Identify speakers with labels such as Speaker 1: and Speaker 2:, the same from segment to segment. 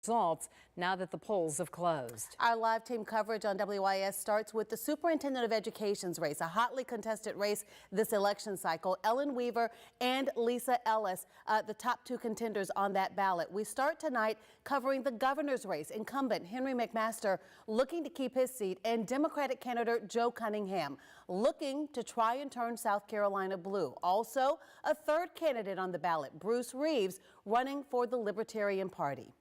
Speaker 1: results now that the polls have closed.
Speaker 2: Our live team coverage on WIS starts with the Superintendent of Education's race, a hotly contested race this election cycle. Ellen Weaver and Lisa Ellis, the top two contenders on that ballot. We start tonight covering the governor's race. Incumbent Henry McMaster looking to keep his seat, and Democratic candidate Joe Cunningham looking to try and turn South Carolina blue. Also, a third candidate on the ballot, Bruce Reeves, running for the Libertarian Party.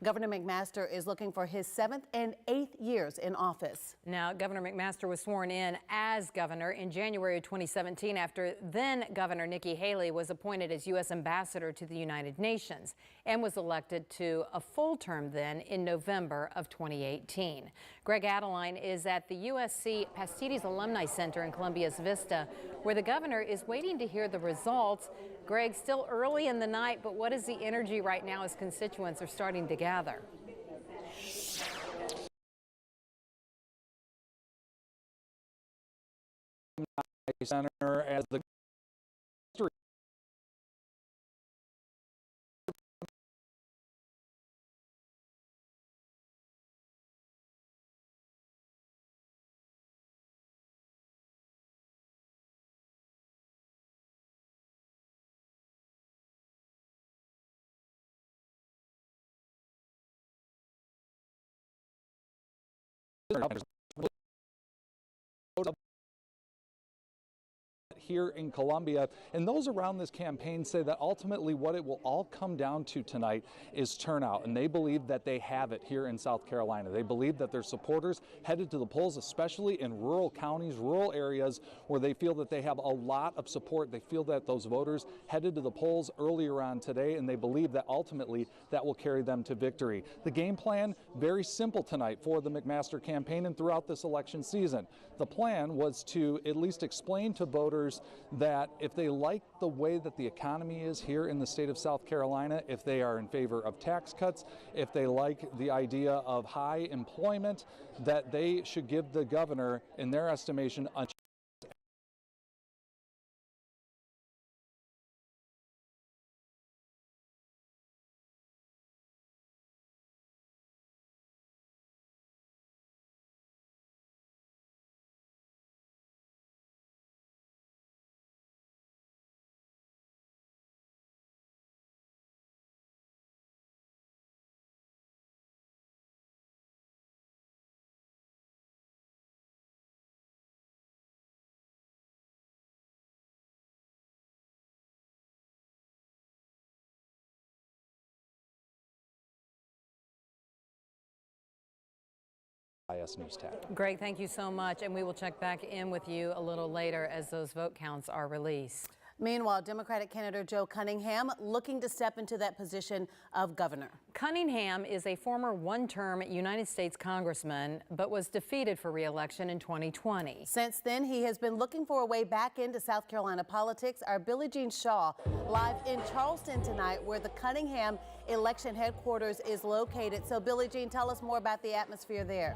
Speaker 2: Governor McMaster is looking for his 7th and 8th years in office.
Speaker 1: Now, Governor McMaster was sworn in as governor in January of 2017 after then Governor Nikki Haley was appointed as U.S. ambassador to the United Nations and was elected to a full term then in November of 2018. Greg Adeline is at the USC Pastides Alumni Center in Columbia's Vista, where the governor is waiting to hear the results. Greg, still early in the night, but what is the energy right now as constituents are starting to gather?
Speaker 3: Center as the here in Columbia, and those around this campaign say that ultimately what it will all come down to tonight is turnout, and they believe that they have it here in South Carolina. They believe that their supporters headed to the polls, especially in rural counties, rural areas where they feel that they have a lot of support. They feel that those voters headed to the polls earlier on today, and they believe that ultimately that will carry them to victory. The game plan, very simple tonight for the McMaster campaign and throughout this election season. The plan was to at least explain to voters that if they like the way that the economy is here in the state of South Carolina, if they are in favor of tax cuts, if they like the idea of high employment, that they should give the governor, in their estimation, a News Tech.
Speaker 1: Greg, thank you so much, and we will check back in with you a little later as those vote counts are released.
Speaker 2: Meanwhile, Democratic candidate Joe Cunningham looking to step into that position of governor.
Speaker 1: Cunningham is a former one-term United States congressman, but was defeated for re-election in 2020.
Speaker 2: Since then, he has been looking for a way back into South Carolina politics. Our Billie Jean Shaw live in Charleston tonight, where the Cunningham election headquarters is located. So, Billie Jean, tell us more about the atmosphere there.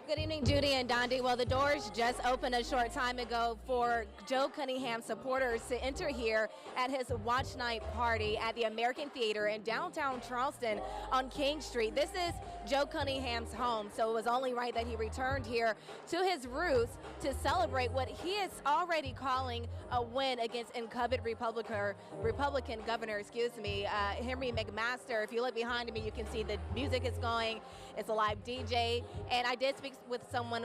Speaker 4: Good evening, Judy and Dondi. Well, the doors just opened a short time ago for Joe Cunningham supporters to enter here at his watch night party at the American Theater in downtown Charleston on King Street. This is Joe Cunningham's home, so it was only right that he returned here to his roots to celebrate what he is already calling a win against incumbent Republican governor, Henry McMaster. If you look behind me, you can see the music is going. It's a live DJ, and I did speak with someone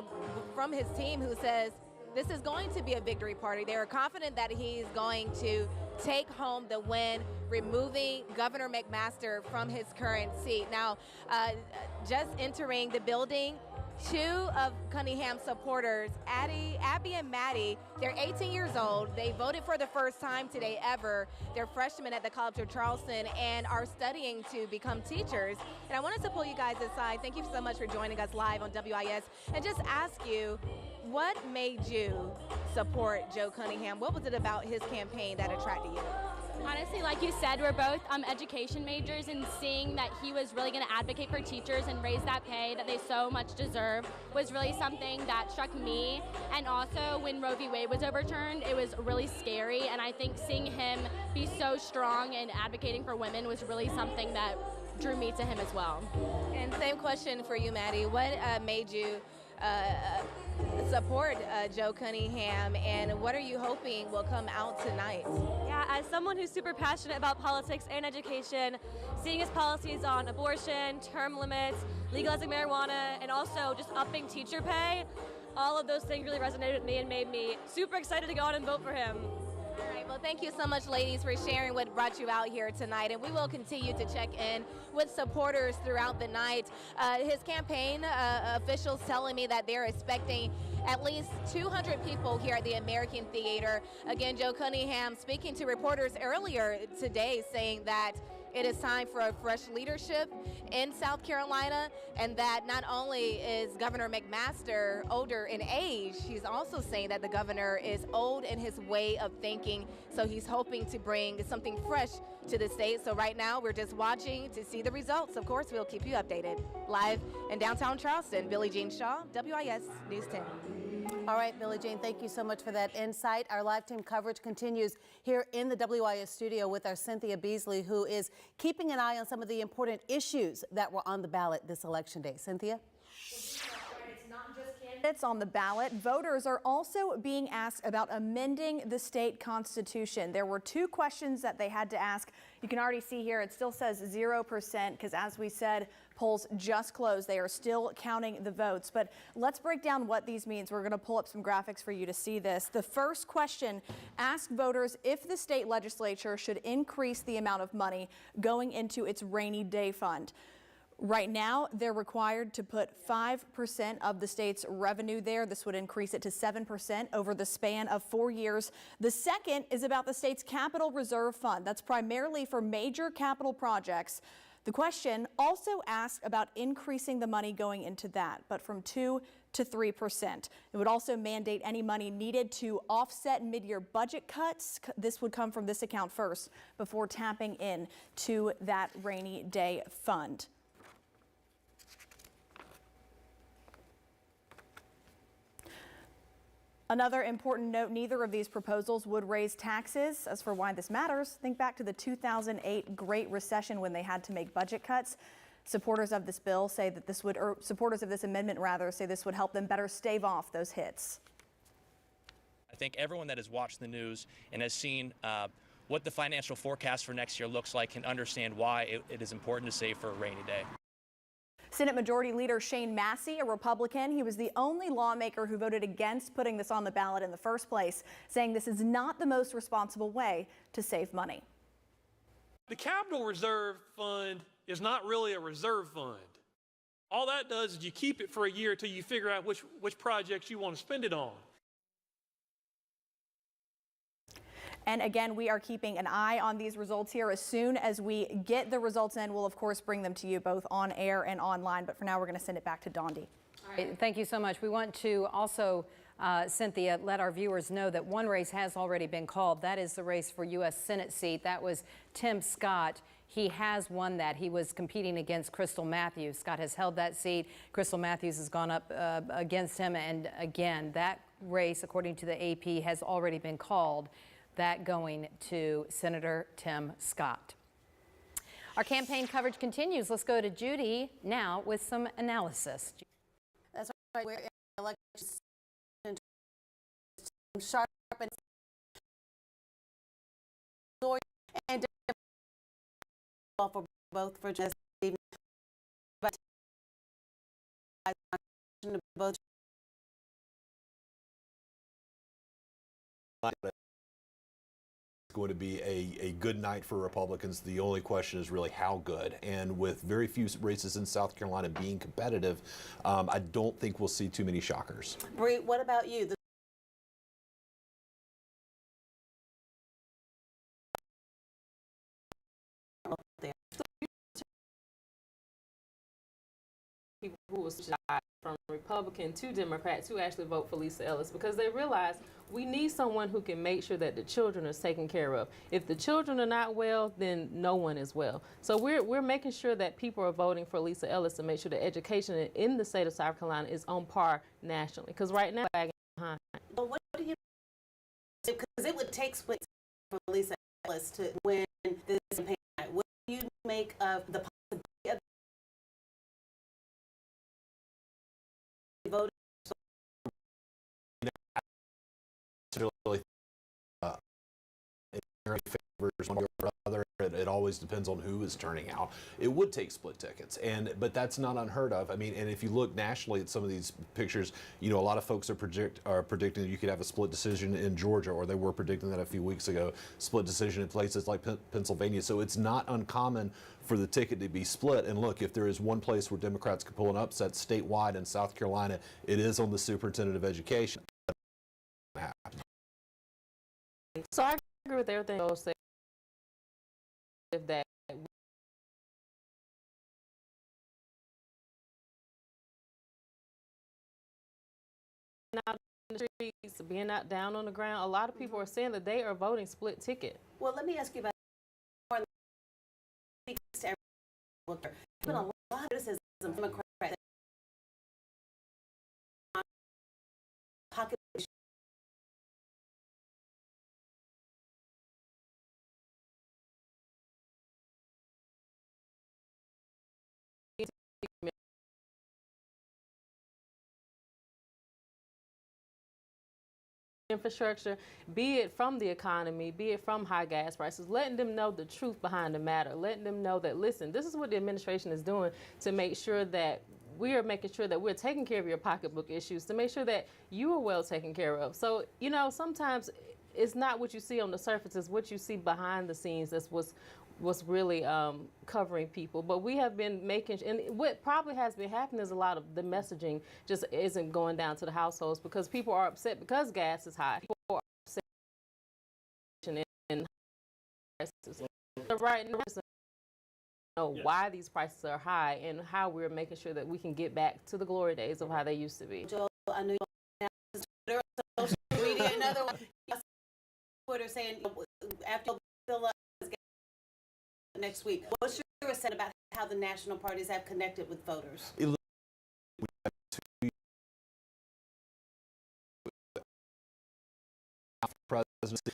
Speaker 4: from his team who says this is going to be a victory party. They are confident that he's going to take home the win, removing Governor McMaster from his current seat. Now, just entering the building, two of Cunningham's supporters, Abby and Maddie, they're 18 years old. They voted for the first time today ever. They're freshmen at the College of Charleston and are studying to become teachers. And I wanted to pull you guys aside. Thank you so much for joining us live on WIS. And just ask you, what made you support Joe Cunningham? What was it about his campaign that attracted you?
Speaker 5: Honestly, like you said, we're both education majors, and seeing that he was really going to advocate for teachers and raise that pay that they so much deserve was really something that struck me. And also, when Roe v. Wade was overturned, it was really scary, and I think seeing him be so strong and advocating for women was really something that drew me to him as well.
Speaker 4: And same question for you, Maddie. What made you support Joe Cunningham, and what are you hoping will come out tonight?
Speaker 5: Yeah, as someone who's super passionate about politics and education, seeing his policies on abortion, term limits, legalizing marijuana, and also just upping teacher pay, all of those things really resonated with me and made me super excited to go out and vote for him.
Speaker 4: All right, well, thank you so much, ladies, for sharing what brought you out here tonight, and we will continue to check in with supporters throughout the night. His campaign officials telling me that they're expecting at least 200 people here at the American Theater. Again, Joe Cunningham speaking to reporters earlier today saying that it is time for a fresh leadership in South Carolina, and that not only is Governor McMaster older in age, he's also saying that the governor is old in his way of thinking, so he's hoping to bring something fresh to the state. So right now, we're just watching to see the results. Of course, we'll keep you updated. Live in downtown Charleston, Billie Jean Shaw, WIS News 10.
Speaker 2: All right, Billie Jean, thank you so much for that insight. Our live team coverage continues here in the WIS studio with our Cynthia Beasley, who is keeping an eye on some of the important issues that were on the ballot this election day. Cynthia?
Speaker 6: It's not just candidates on the ballot. Voters are also being asked about amending the state constitution. There were 2 questions that they had to ask. You can already see here it still says 0% because, as we said, polls just closed. They are still counting the votes. But let's break down what these means. We're going to pull up some graphics for you to see this. The first question asked voters if the state legislature should increase the amount of money going into its rainy day fund. Right now, they're required to put 5% of the state's revenue there. This would increase it to 7% over the span of 4 years. The second is about the state's capital reserve fund. That's primarily for major capital projects. The question also asked about increasing the money going into that, but from 2 to 3%. It would also mandate any money needed to offset mid-year budget cuts. This would come from this account first before tapping in to that rainy day fund. Another important note, neither of these proposals would raise taxes. As for why this matters, think back to the 2008 Great Recession when they had to make budget cuts. Supporters of this bill say that this would, or supporters of this amendment rather, say this would help them better stave off those hits.
Speaker 7: I think everyone that has watched the news and has seen what the financial forecast for next year looks like can understand why it is important to save for a rainy day.
Speaker 6: Senate Majority Leader Shane Massey, a Republican, he was the only lawmaker who voted against putting this on the ballot in the first place, saying this is not the most responsible way to save money.
Speaker 8: The Capital Reserve Fund is not really a reserve fund. All that does is you keep it for a year until you figure out which projects you want to spend it on.
Speaker 6: And again, we are keeping an eye on these results here. As soon as we get the results in, we'll of course bring them to you both on air and online. But for now, we're going to send it back to Dondi.
Speaker 1: All right, thank you so much. We want to also, Cynthia, let our viewers know that one race has already been called. That is the race for U.S. Senate seat. That was Tim Scott. He has won that. He was competing against Crystal Matthews. Scott has held that seat. Crystal Matthews has gone up against him. And again, that race, according to the AP, has already been called. That going to Senator Tim Scott. Our campaign coverage continues. Let's go to Judy now with some analysis.
Speaker 2: That's right. We're in election sharp and for both for just both.
Speaker 9: Going to be a good night for Republicans. The only question is really how good. And with very few races in South Carolina being competitive, I don't think we'll see too many shockers.
Speaker 2: Bree, what about you?
Speaker 10: People who was shot from Republican to Democrats who actually vote for Lisa Ellis, because they realize we need someone who can make sure that the children are taken care of. If the children are not well, then no one is well. So we're making sure that people are voting for Lisa Ellis to make sure that education in the state of South Carolina is on par nationally. Because right now, lagging behind.
Speaker 2: Well, what do you? Because it would take split for Lisa Ellis to win this campaign. What do you make of the possibility
Speaker 9: favors one or other. It always depends on who is turning out. It would take split tickets, but that's not unheard of. I mean, and if you look nationally at some of these pictures, you know, a lot of folks are predicting that you could have a split decision in Georgia, or they were predicting that a few weeks ago, split decision in places like Pennsylvania. So it's not uncommon for the ticket to be split. And look, if there is one place where Democrats could pull an upset statewide in South Carolina, it is on the superintendent of education.
Speaker 10: So I agree with everything Joe said. That out in the streets, being out down on the ground, a lot of people are saying that they are voting split ticket.
Speaker 2: Well, let me ask you about there's been a lot of criticism from Democrats pocket
Speaker 10: infrastructure, be it from the economy, be it from high gas prices, letting them know the truth behind the matter, letting them know that, listen, this is what the administration is doing to make sure that we are making sure that we're taking care of your pocketbook issues, to make sure that you are well taken care of. So, you know, sometimes it's not what you see on the surface, it's what you see behind the scenes that's what's really covering people. But we have been making, and what probably has been happening is a lot of the messaging just isn't going down to the households because people are upset because gas is high. People are upset in prices. So right now, know why these prices are high and how we're making sure that we can get back to the glory days of how they used to be.
Speaker 2: Joel, I know you're on social media, another one, Twitter saying after fill up next week. What's your assessment about how the national parties have connected with voters?
Speaker 9: Presidency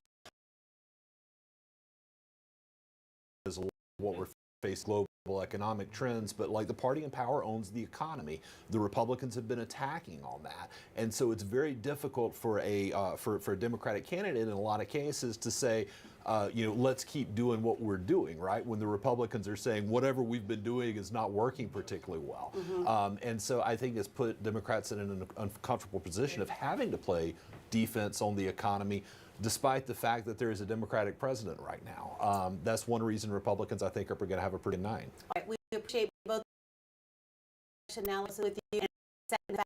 Speaker 9: is what we're facing global economic trends, but like the party in power owns the economy. The Republicans have been attacking on that, and so it's very difficult for a Democratic candidate in a lot of cases to say, you know, let's keep doing what we're doing, right? When the Republicans are saying whatever we've been doing is not working particularly well. And so I think it's put Democrats in an uncomfortable position of having to play defense on the economy, despite the fact that there is a Democratic president right now. That's one reason Republicans, I think, are going to have a pretty good night.
Speaker 2: All right, we appreciate both analysis with you. And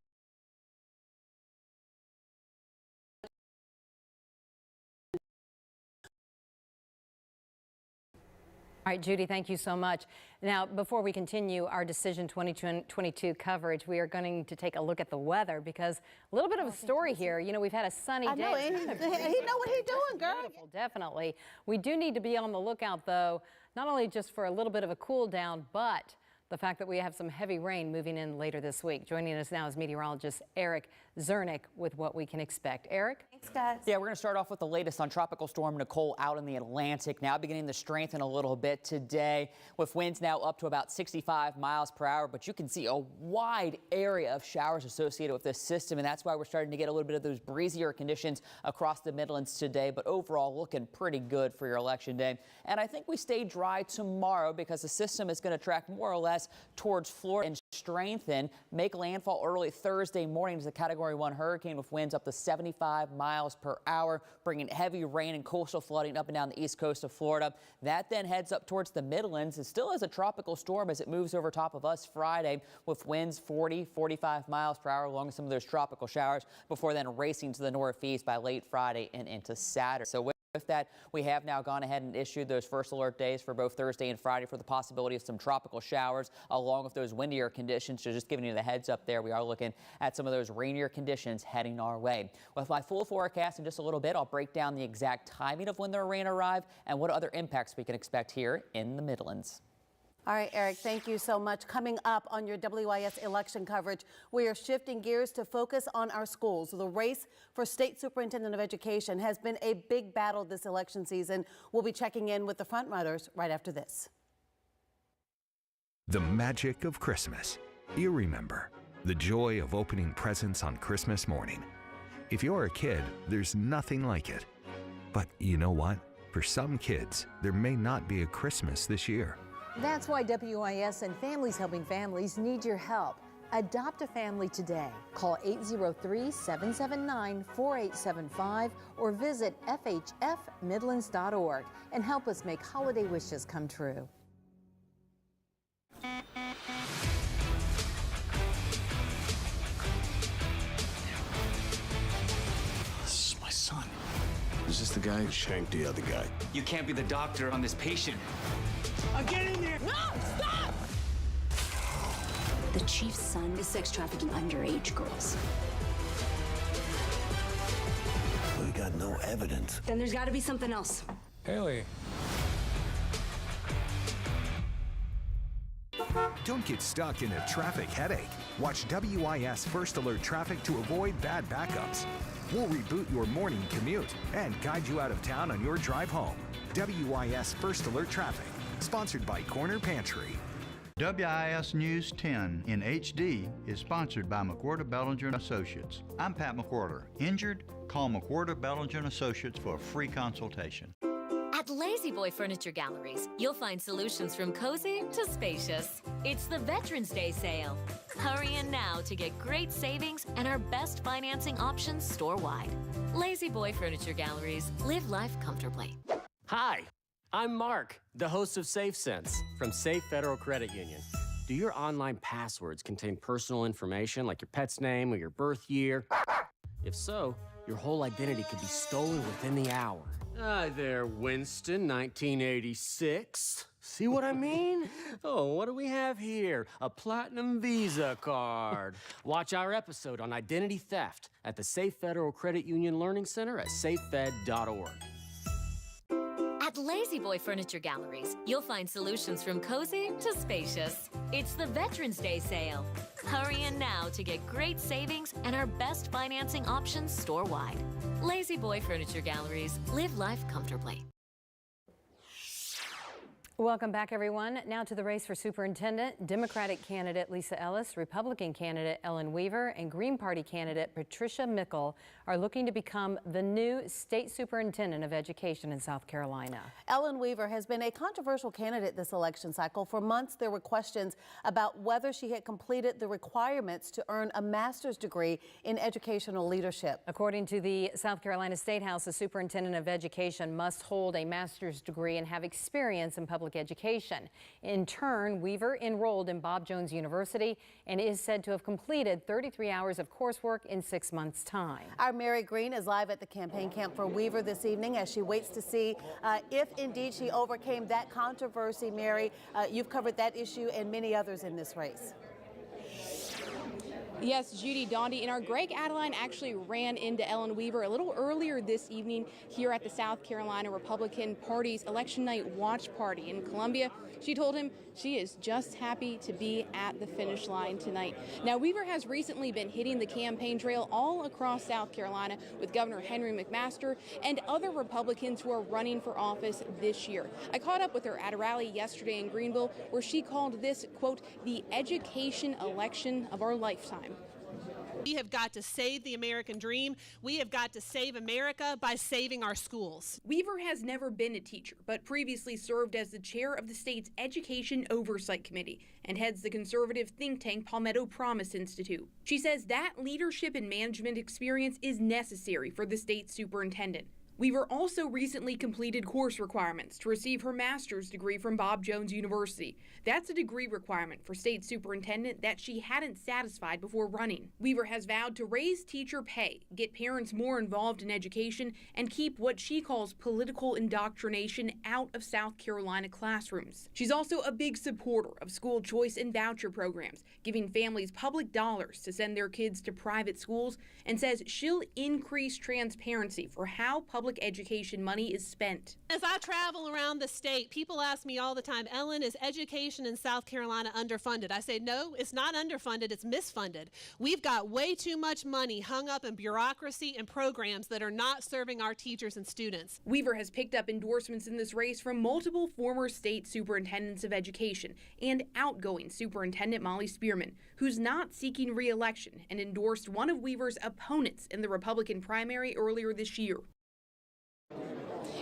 Speaker 1: All right, Judy, thank you so much. Now, before we continue our Decision 2022 coverage, we are going to take a look at the weather because a little bit of a story here. You know, we've had a sunny day.
Speaker 2: I know, he know what he's doing, girl.
Speaker 1: Beautiful, definitely. We do need to be on the lookout, though, not only just for a little bit of a cool down, but the fact that we have some heavy rain moving in later this week. Joining us now is meteorologist Eric Zernick with what we can expect. Eric?
Speaker 2: Thanks, guys.
Speaker 11: Yeah, we're going to start off with the latest on Tropical Storm Nicole out in the Atlantic, now beginning to strengthen a little bit today, with winds now up to about 65 miles per hour. But you can see a wide area of showers associated with this system, and that's why we're starting to get a little bit of those breezier conditions across the Midlands today. But overall, looking pretty good for your election day. And I think we stay dry tomorrow because the system is going to track more or less towards Florida and strengthen, make landfall early Thursday morning as a Category 1 hurricane with winds up to 75 miles per hour, bringing heavy rain and coastal flooding up and down the east coast of Florida. That then heads up towards the Midlands. It still is a tropical storm as it moves over top of us Friday with winds 40, 45 miles per hour along with some of those tropical showers before then racing to the northeast by late Friday and into Saturday. So with that, we have now gone ahead and issued those first alert days for both Thursday and Friday for the possibility of some tropical showers along with those windier conditions. So just giving you the heads up there, we are looking at some of those rainier conditions heading our way. With my full forecast in just a little bit, I'll break down the exact timing of when the rain arrive and what other impacts we can expect here in the Midlands.
Speaker 2: All right, Eric, thank you so much. Coming up on your WIS election coverage, we are shifting gears to focus on our schools. The race for State Superintendent of Education has been a big battle this election season. We'll be checking in with the frontrunners right after this.
Speaker 12: The magic of Christmas. You remember the joy of opening presents on Christmas morning. If you're a kid, there's nothing like it. But you know what? For some kids, there may not be a Christmas this year.
Speaker 1: That's why WIS and Families Helping Families need your help. Adopt a family today. Call 803-779-4875 or visit fhfmidlands.org and help us make holiday wishes come true.
Speaker 13: This is my son. Is this the guy who shanked the other guy?
Speaker 14: You can't be the doctor on this patient.
Speaker 13: Get in there!
Speaker 15: No! Stop! The chief's son is sex trafficking underage girls.
Speaker 13: We got no evidence.
Speaker 15: Then there's got to be something else.
Speaker 3: Haley.
Speaker 12: Don't get stuck in a traffic headache. Watch WIS First Alert Traffic to avoid bad backups. We'll reboot your morning commute and guide you out of town on your drive home. WIS First Alert Traffic, sponsored by Corner Pantry.
Speaker 16: WIS News 10 in HD is sponsored by McWhorter Bellinger Associates. I'm Pat McWhorter. Injured? Call McWhorter Bellinger Associates for a free consultation.
Speaker 17: At Lazy Boy Furniture Galleries, you'll find solutions from cozy to spacious. It's the Veterans Day sale. Hurry in now to get great savings and our best financing options store-wide. Lazy Boy Furniture Galleries. Live life comfortably.
Speaker 18: Hi, I'm Mark, the host of SafeSense from Safe Federal Credit Union. Do your online passwords contain personal information like your pet's name or your birth year? If so, your whole identity could be stolen within the hour. Hi there, Winston, 1986. See what I mean? Oh, what do we have here? A Platinum Visa card. Watch our episode on identity theft at the Safe Federal Credit Union Learning Center at safefed.org.
Speaker 17: At Lazy Boy Furniture Galleries, you'll find solutions from cozy to spacious. It's the Veterans Day sale. Hurry in now to get great savings and our best financing options store-wide. Lazy Boy Furniture Galleries. Live life comfortably.
Speaker 1: Welcome back, everyone. Now to the race for superintendent. Democratic candidate Lisa Ellis, Republican candidate Ellen Weaver, and Green Party candidate Patricia Mickle are looking to become the new state superintendent of education in South Carolina.
Speaker 2: Ellen Weaver has been a controversial candidate this election cycle. For months, there were questions about whether she had completed the requirements to earn a master's degree in educational leadership.
Speaker 1: According to the South Carolina State House, the superintendent of education must hold a master's degree and have experience in public education. In turn, Weaver enrolled in Bob Jones University and is said to have completed 33 hours of coursework in 6 months' time.
Speaker 2: Our Mary Green is live at the campaign camp for Weaver this evening as she waits to see if indeed she overcame that controversy. Mary, you've covered that issue and many others in this race.
Speaker 19: Yes, Judy, Dondi, and our Greg Adeline actually ran into Ellen Weaver a little earlier this evening here at the South Carolina Republican Party's election night watch party in Columbia. She told him she is just happy to be at the finish line tonight. Now, Weaver has recently been hitting the campaign trail all across South Carolina with Governor Henry McMaster and other Republicans who are running for office this year. I caught up with her at a rally yesterday in Greenville where she called this, quote, the education election of our lifetime.
Speaker 20: We have got to save the American dream. We have got to save America by saving our schools.
Speaker 19: Weaver has never been a teacher, but previously served as the chair of the state's Education Oversight Committee and heads the conservative think tank Palmetto Promise Institute. She says that leadership and management experience is necessary for the state superintendent. Weaver also recently completed course requirements to receive her master's degree from Bob Jones University. That's a degree requirement for state superintendent that she hadn't satisfied before running. Weaver has vowed to raise teacher pay, get parents more involved in education, and keep what she calls political indoctrination out of South Carolina classrooms. She's also a big supporter of school choice and voucher programs, giving families public dollars to send their kids to private schools, and says she'll increase transparency for how public education money is spent.
Speaker 20: As I travel around the state, people ask me all the time, Ellen, is education in South Carolina underfunded? I say, no, it's not underfunded, it's misfunded. We've got way too much money hung up in bureaucracy and programs that are not serving our teachers and students.
Speaker 19: Weaver has picked up endorsements in this race from multiple former state superintendents of education and outgoing Superintendent Molly Spearman, who's not seeking re-election and endorsed one of Weaver's opponents in the Republican primary earlier this year.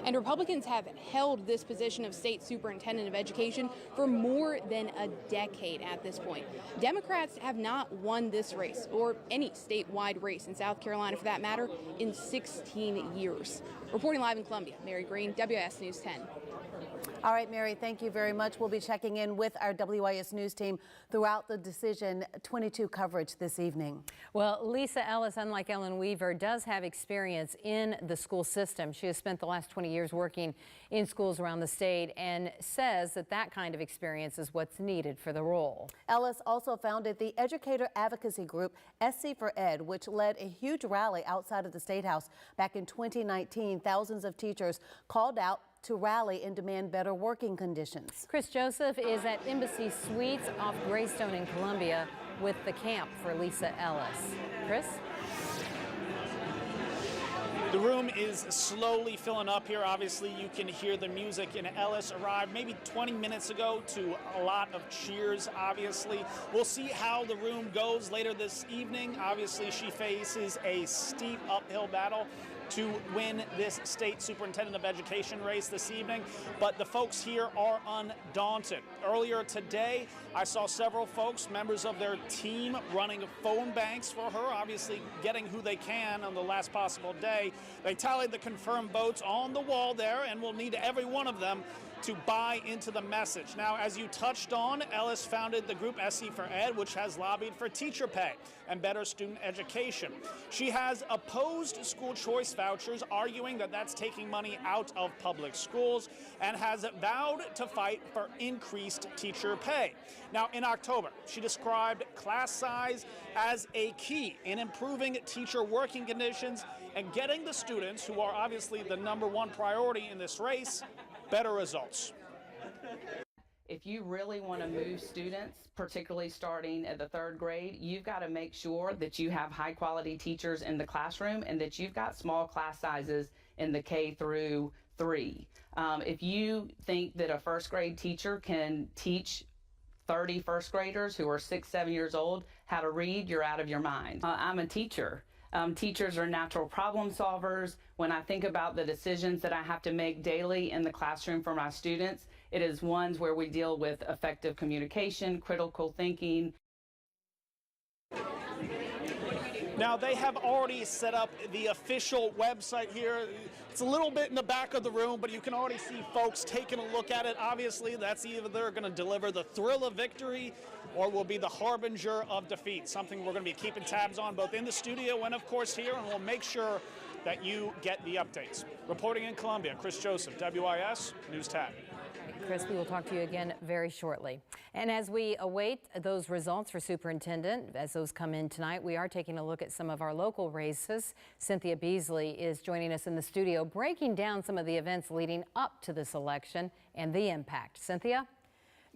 Speaker 19: And Republicans have held this position of state superintendent of education for more than a decade at this point. Democrats have not won this race, or any statewide race in South Carolina for that matter, in 16 years. Reporting live in Columbia, Mary Green, WIS News 10.
Speaker 2: All right, Mary, thank you very much. We'll be checking in with our WIS News team throughout the Decision 22 coverage this evening.
Speaker 1: Well, Lisa Ellis, unlike Ellen Weaver, does have experience in the school system. She has spent the last 20 years working in schools around the state and says that that kind of experience is what's needed for the role.
Speaker 2: Ellis also founded the educator advocacy group SC for Ed, which led a huge rally outside of the State House back in 2019. Thousands of teachers called out to rally and demand better working conditions.
Speaker 1: Chris Joseph is at Embassy Suites off Greystone in Columbia with the camp for Lisa Ellis. Chris?
Speaker 21: The room is slowly filling up here. Obviously, you can hear the music, and Ellis arrived maybe 20 minutes ago to a lot of cheers, obviously. We'll see how the room goes later this evening. Obviously, she faces a steep uphill battle to win this state superintendent of education race this evening, but the folks here are undaunted. Earlier today, I saw several folks, members of their team, running phone banks for her, obviously getting who they can on the last possible day. They tallied the confirmed votes on the wall there, and we'll need every one of them to buy into the message. Now, as you touched on, Ellis founded the group SC for Ed, which has lobbied for teacher pay and better student education. She has opposed school choice vouchers, arguing that that's taking money out of public schools, and has vowed to fight for increased teacher pay. Now, in October, she described class size as a key in improving teacher working conditions and getting the students, who are obviously the #1 priority in this race, better results.
Speaker 22: If you really want to move students, particularly starting at the 3rd grade, you've got to make sure that you have high quality teachers in the classroom and that you've got small class sizes in the K through 3. If you think that a 1st grade teacher can teach 30 first graders who are 6, 7 years old how to read, you're out of your mind. I'm a teacher. Teachers are natural problem solvers. When I think about the decisions that I have to make daily in the classroom for my students, it is ones where we deal with effective communication, critical thinking.
Speaker 21: Now, they have already set up the official website here. It's a little bit in the back of the room, but you can already see folks taking a look at it. Obviously, that's either they're going to deliver the thrill of victory or will be the harbinger of defeat, something we're going to be keeping tabs on both in the studio and, of course, here, and we'll make sure that you get the updates. Reporting in Columbia, Chris Joseph, WIS News 10.
Speaker 1: Chris, we will talk to you again very shortly. And as we await those results for superintendent, as those come in tonight, we are taking a look at some of our local races. Cynthia Beasley is joining us in the studio, breaking down some of the events leading up to this election and the impact. Cynthia?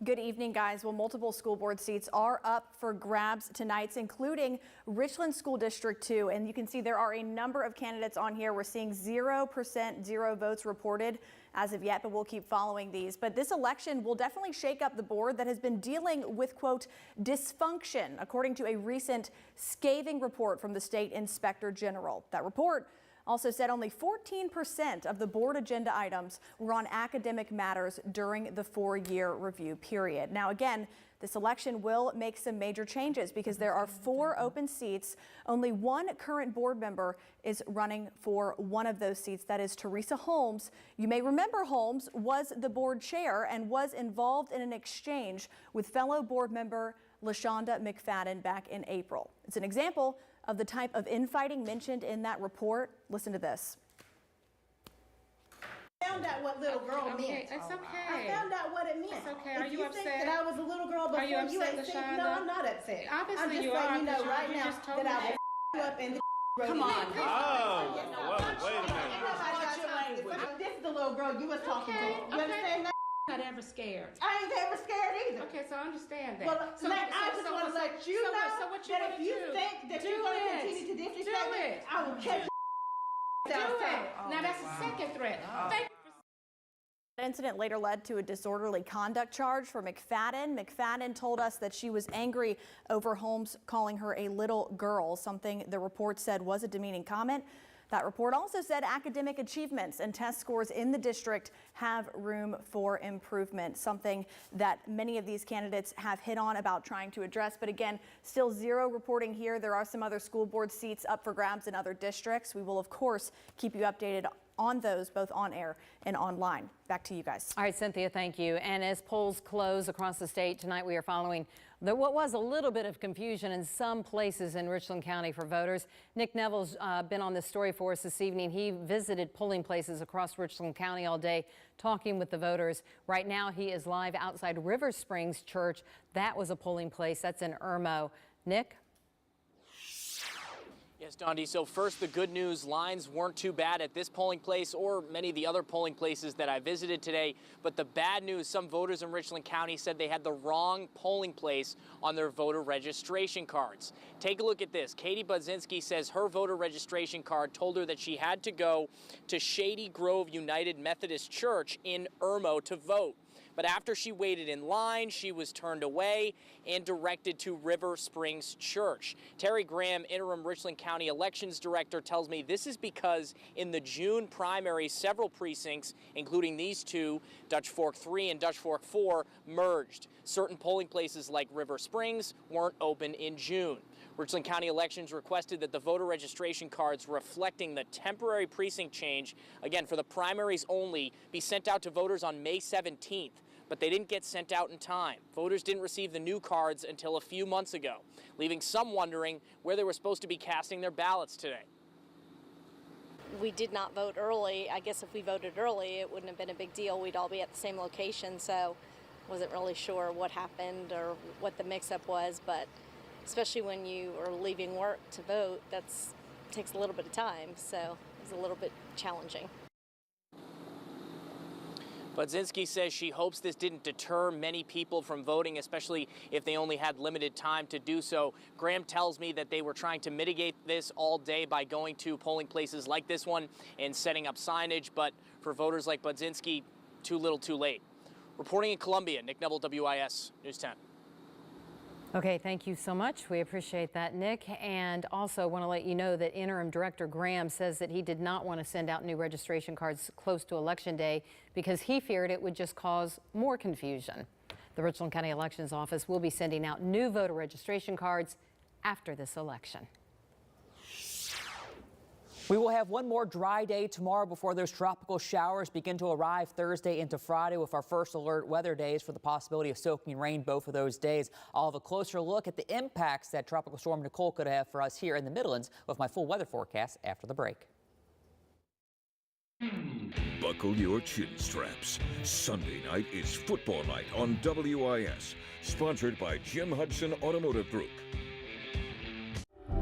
Speaker 6: Good evening, guys. Well, multiple school board seats are up for grabs tonight, including Richland School District 2. And you can see there are a number of candidates on here. We're seeing 0%, 0 votes reported as of yet, but we'll keep following these. But this election will definitely shake up the board that has been dealing with, quote, dysfunction, according to a recent scathing report from the state inspector general. That report also said only 14% of the board agenda items were on academic matters during the 4-year review period. Now, again, this election will make some major changes because there are 4 open seats. Only 1 current board member is running for one of those seats. That is Teresa Holmes. You may remember Holmes was the board chair and was involved in an exchange with fellow board member LaShonda McFadden back in April. It's an example of the type of infighting mentioned in that report. Listen to this.
Speaker 23: I found out what little girl meant.
Speaker 24: It's okay.
Speaker 23: I found out what it meant.
Speaker 24: It's okay. Are
Speaker 23: if
Speaker 24: you upset?
Speaker 23: Think that I was a little girl before
Speaker 24: Are you upset,
Speaker 23: you ain't seen, no, I'm not upset.
Speaker 24: Obviously
Speaker 23: I'm just
Speaker 24: you
Speaker 23: letting
Speaker 24: are,
Speaker 23: you know
Speaker 24: because
Speaker 23: right
Speaker 24: you
Speaker 23: now
Speaker 24: just told
Speaker 23: that
Speaker 24: me
Speaker 23: I will you up and the
Speaker 24: Come on.
Speaker 23: Oh,
Speaker 24: wait a
Speaker 23: minute. This is the little girl you was talking to. You understand that?
Speaker 24: Not ever scared.
Speaker 23: I ain't ever scared either.
Speaker 24: Okay, so I understand that.
Speaker 23: Well, I just want to let you know that if you think that you're going to continue to disrespect me, I will catch you.
Speaker 24: Do it. Now that's the second threat. Thank you.
Speaker 6: The incident later led to a disorderly conduct charge for McFadden. McFadden told us that she was angry over Holmes calling her a little girl, something the report said was a demeaning comment. That report also said academic achievements and test scores in the district have room for improvement, something that many of these candidates have hit on about trying to address. But again, still zero reporting here. There are some other school board seats up for grabs in other districts. We will, of course, keep you updated on those, both on air and online. Back to you guys.
Speaker 1: All right, Cynthia, thank you. And as polls close across the state tonight, we are following what was a little bit of confusion in some places in Richland County for voters. Nick Neville's been on this story for us this evening. He visited polling places across Richland County all day, talking with the voters. Right now, he is live outside River Springs Church. That was a polling place. That's in Irmo. Nick?
Speaker 4: Yes, Dondi. So first, the good news, lines weren't too bad at this polling place or many of the other polling places that I visited today. But the bad news, some voters in Richland County said they had the wrong polling place on their voter registration cards. Take a look at this. Katie Budzinski says her voter registration card told her that she had to go to Shady Grove United Methodist Church in Irmo to vote. But after she waited in line, she was turned away and directed to River Springs Church. Terry Graham, interim Richland County elections director, tells me this is because in the June primary, several precincts, including these two, Dutch Fork 3 and Dutch Fork 4, merged. Certain polling places like River Springs weren't open in June. Richland County Elections requested that the voter registration cards reflecting the temporary precinct change, again for the primaries only, be sent out to voters on May 17th. But they didn't get sent out in time. Voters didn't receive the new cards until a few months ago, leaving some wondering where they were supposed to be casting their ballots today.
Speaker 5: We did not vote early. I guess if we voted early, it wouldn't have been a big deal. We'd all be at the same location, so wasn't really sure what happened or what the mix-up was, but especially when you are leaving work to vote, takes a little bit of time, so it was a little bit challenging.
Speaker 4: Budzinski says she hopes this didn't deter many people from voting, especially if they only had limited time to do so. Graham tells me that they were trying to mitigate this all day by going to polling places like this one and setting up signage, but for voters like Budzinski, too little too late. Reporting in Columbia, Nick Neville, WIS News 10.
Speaker 1: Okay, thank you so much. We appreciate that, Nick. And also want to let you know that Interim Director Graham says that he did not want to send out new registration cards close to Election Day because he feared it would just cause more confusion. The Richland County Elections Office will be sending out new voter registration cards after this election.
Speaker 11: We will have one more dry day tomorrow before those tropical showers begin to arrive Thursday into Friday with our first alert weather days for the possibility of soaking rain both of those days. I'll have a closer look at the impacts that Tropical Storm Nicole could have for us here in the Midlands with my full weather forecast after the break.
Speaker 7: Buckle your chin straps. Sunday night is football night on WIS, sponsored by Jim Hudson Automotive Group.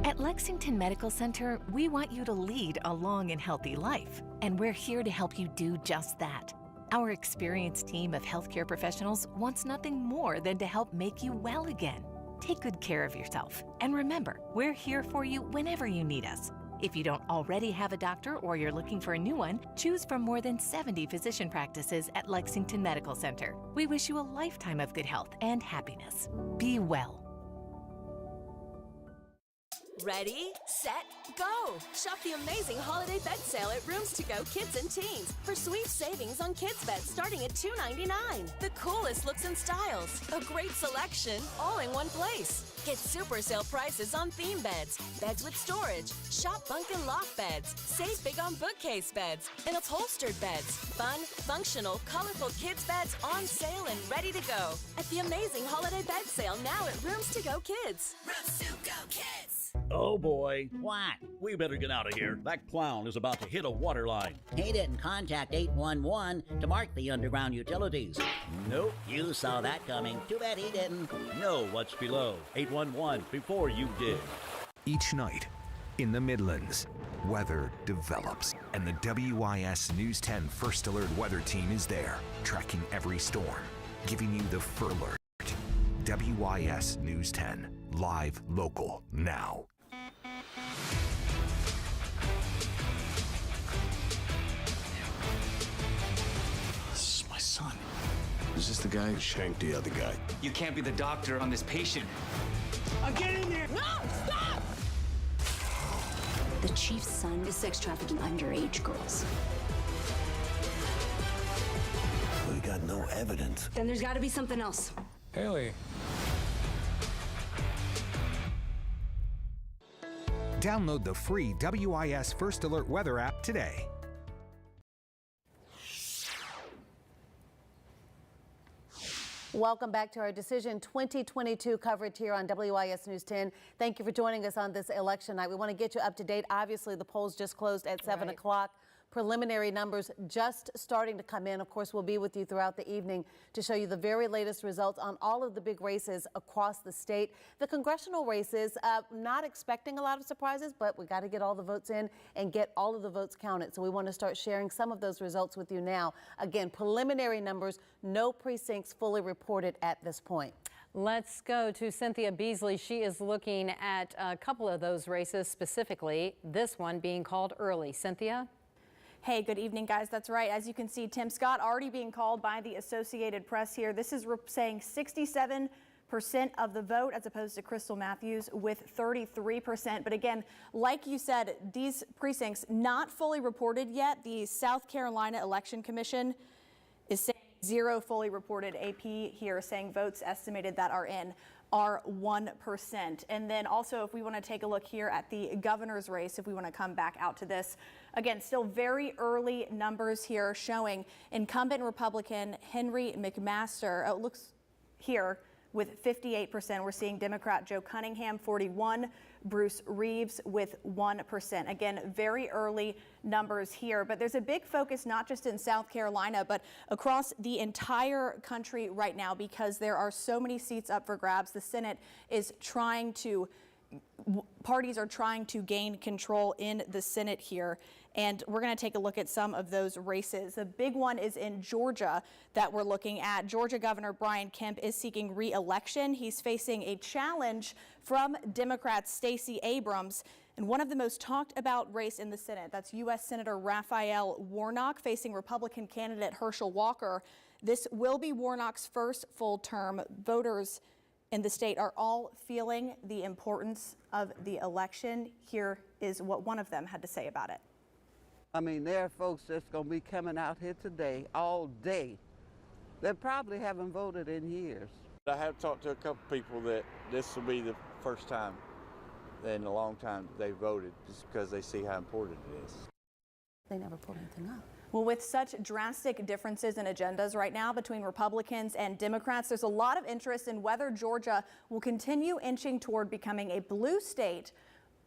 Speaker 8: At Lexington Medical Center, we want you to lead a long and healthy life, and we're here to help you do just that. Our experienced team of healthcare professionals wants nothing more than to help make you well again. Take good care of yourself, and remember, we're here for you whenever you need us. If you don't already have a doctor or you're looking for a new one, choose from more than 70 physician practices at Lexington Medical Center. We wish you a lifetime of good health and happiness. Be well.
Speaker 25: Ready, set, go! Shop the amazing holiday bed sale at Rooms To Go Kids and Teens for sweet savings on kids' beds starting at $2.99. The coolest looks and styles, a great selection, all in one place. Get super sale prices on theme beds, beds with storage, shop bunk and loft beds, save big on bookcase beds, and upholstered beds. Fun, functional, colorful kids' beds on sale and ready to go at the amazing holiday bed sale now at Rooms To Go Kids. Rooms To Go Kids.
Speaker 26: Oh boy. What? We better get out of here. That clown is about to hit a water line.
Speaker 27: He didn't contact 811 to mark the underground utilities.
Speaker 26: Nope.
Speaker 27: You saw that coming. Too bad he didn't.
Speaker 26: Know what's below. 811 before you did.
Speaker 12: Each night in the Midlands, weather develops, and the WIS News 10 First Alert Weather Team is there, tracking every storm, giving you the FIRLert. WIS News 10, live, local, now.
Speaker 13: This is my son. Is this the guy who shanked the other guy?
Speaker 14: You can't be the doctor on this patient.
Speaker 24: Get in there! No! Stop!
Speaker 3: The chief's son is sex trafficking underage girls.
Speaker 13: We got no evidence.
Speaker 3: Then there's got to be something else.
Speaker 13: Haley.
Speaker 12: Download the free WIS First Alert Weather app today.
Speaker 2: Welcome back to our Decision 2022 coverage here on WIS News 10. Thank you for joining us on this election night. We want to get you up to date. Obviously, the polls just closed at 7 o'clock. Preliminary numbers just starting to come in. Of course, we'll be with you throughout the evening to show you the very latest results on all of the big races across the state. The congressional races, not expecting a lot of surprises, but we got to get all the votes in and get all of the votes counted. So we want to start sharing some of those results with you now. Again, preliminary numbers, no precincts fully reported at this point.
Speaker 1: Let's go to Cynthia Beasley. She is looking at a couple of those races, specifically this one being called early. Cynthia?
Speaker 6: Hey, good evening, guys. That's right. As you can see, Tim Scott already being called by the Associated Press here. This is saying 67% of the vote as opposed to Crystal Matthews with 33%. But again, like you said, these precincts not fully reported yet. The South Carolina Election Commission is saying 0 fully reported. AP here saying votes estimated that are in are 1%. And then also, if we want to take a look here at the governor's race, if we want to come back out to this, again, still very early numbers here showing incumbent Republican Henry McMaster, it looks here with 58%. We're seeing Democrat Joe Cunningham 41%, Bruce Reeves with 1%. Again, very early numbers here, but there's a big focus not just in South Carolina, but across the entire country right now because there are so many seats up for grabs. The Senate is trying to parties are trying to gain control in the Senate here, and we're going to take a look at some of those races. The big one is in Georgia that we're looking at. Georgia Governor Brian Kemp is seeking re-election. He's facing a challenge from Democrat Stacey Abrams. And one of the most talked about race in the Senate, that's U.S. Senator Raphael Warnock facing Republican candidate Herschel Walker. This will be Warnock's first full term. Voters in the state are all feeling the importance of the election. Here is what one of them had to say about it.
Speaker 9: I mean, there are folks that's going to be coming out here today, all day. They probably haven't voted in years.
Speaker 10: I have talked to a couple people that this will be the first time in a long time they voted just because they see how important it is.
Speaker 2: They never pulled anything up.
Speaker 6: Well, with such drastic differences in agendas right now between Republicans and Democrats, there's a lot of interest in whether Georgia will continue inching toward becoming a blue state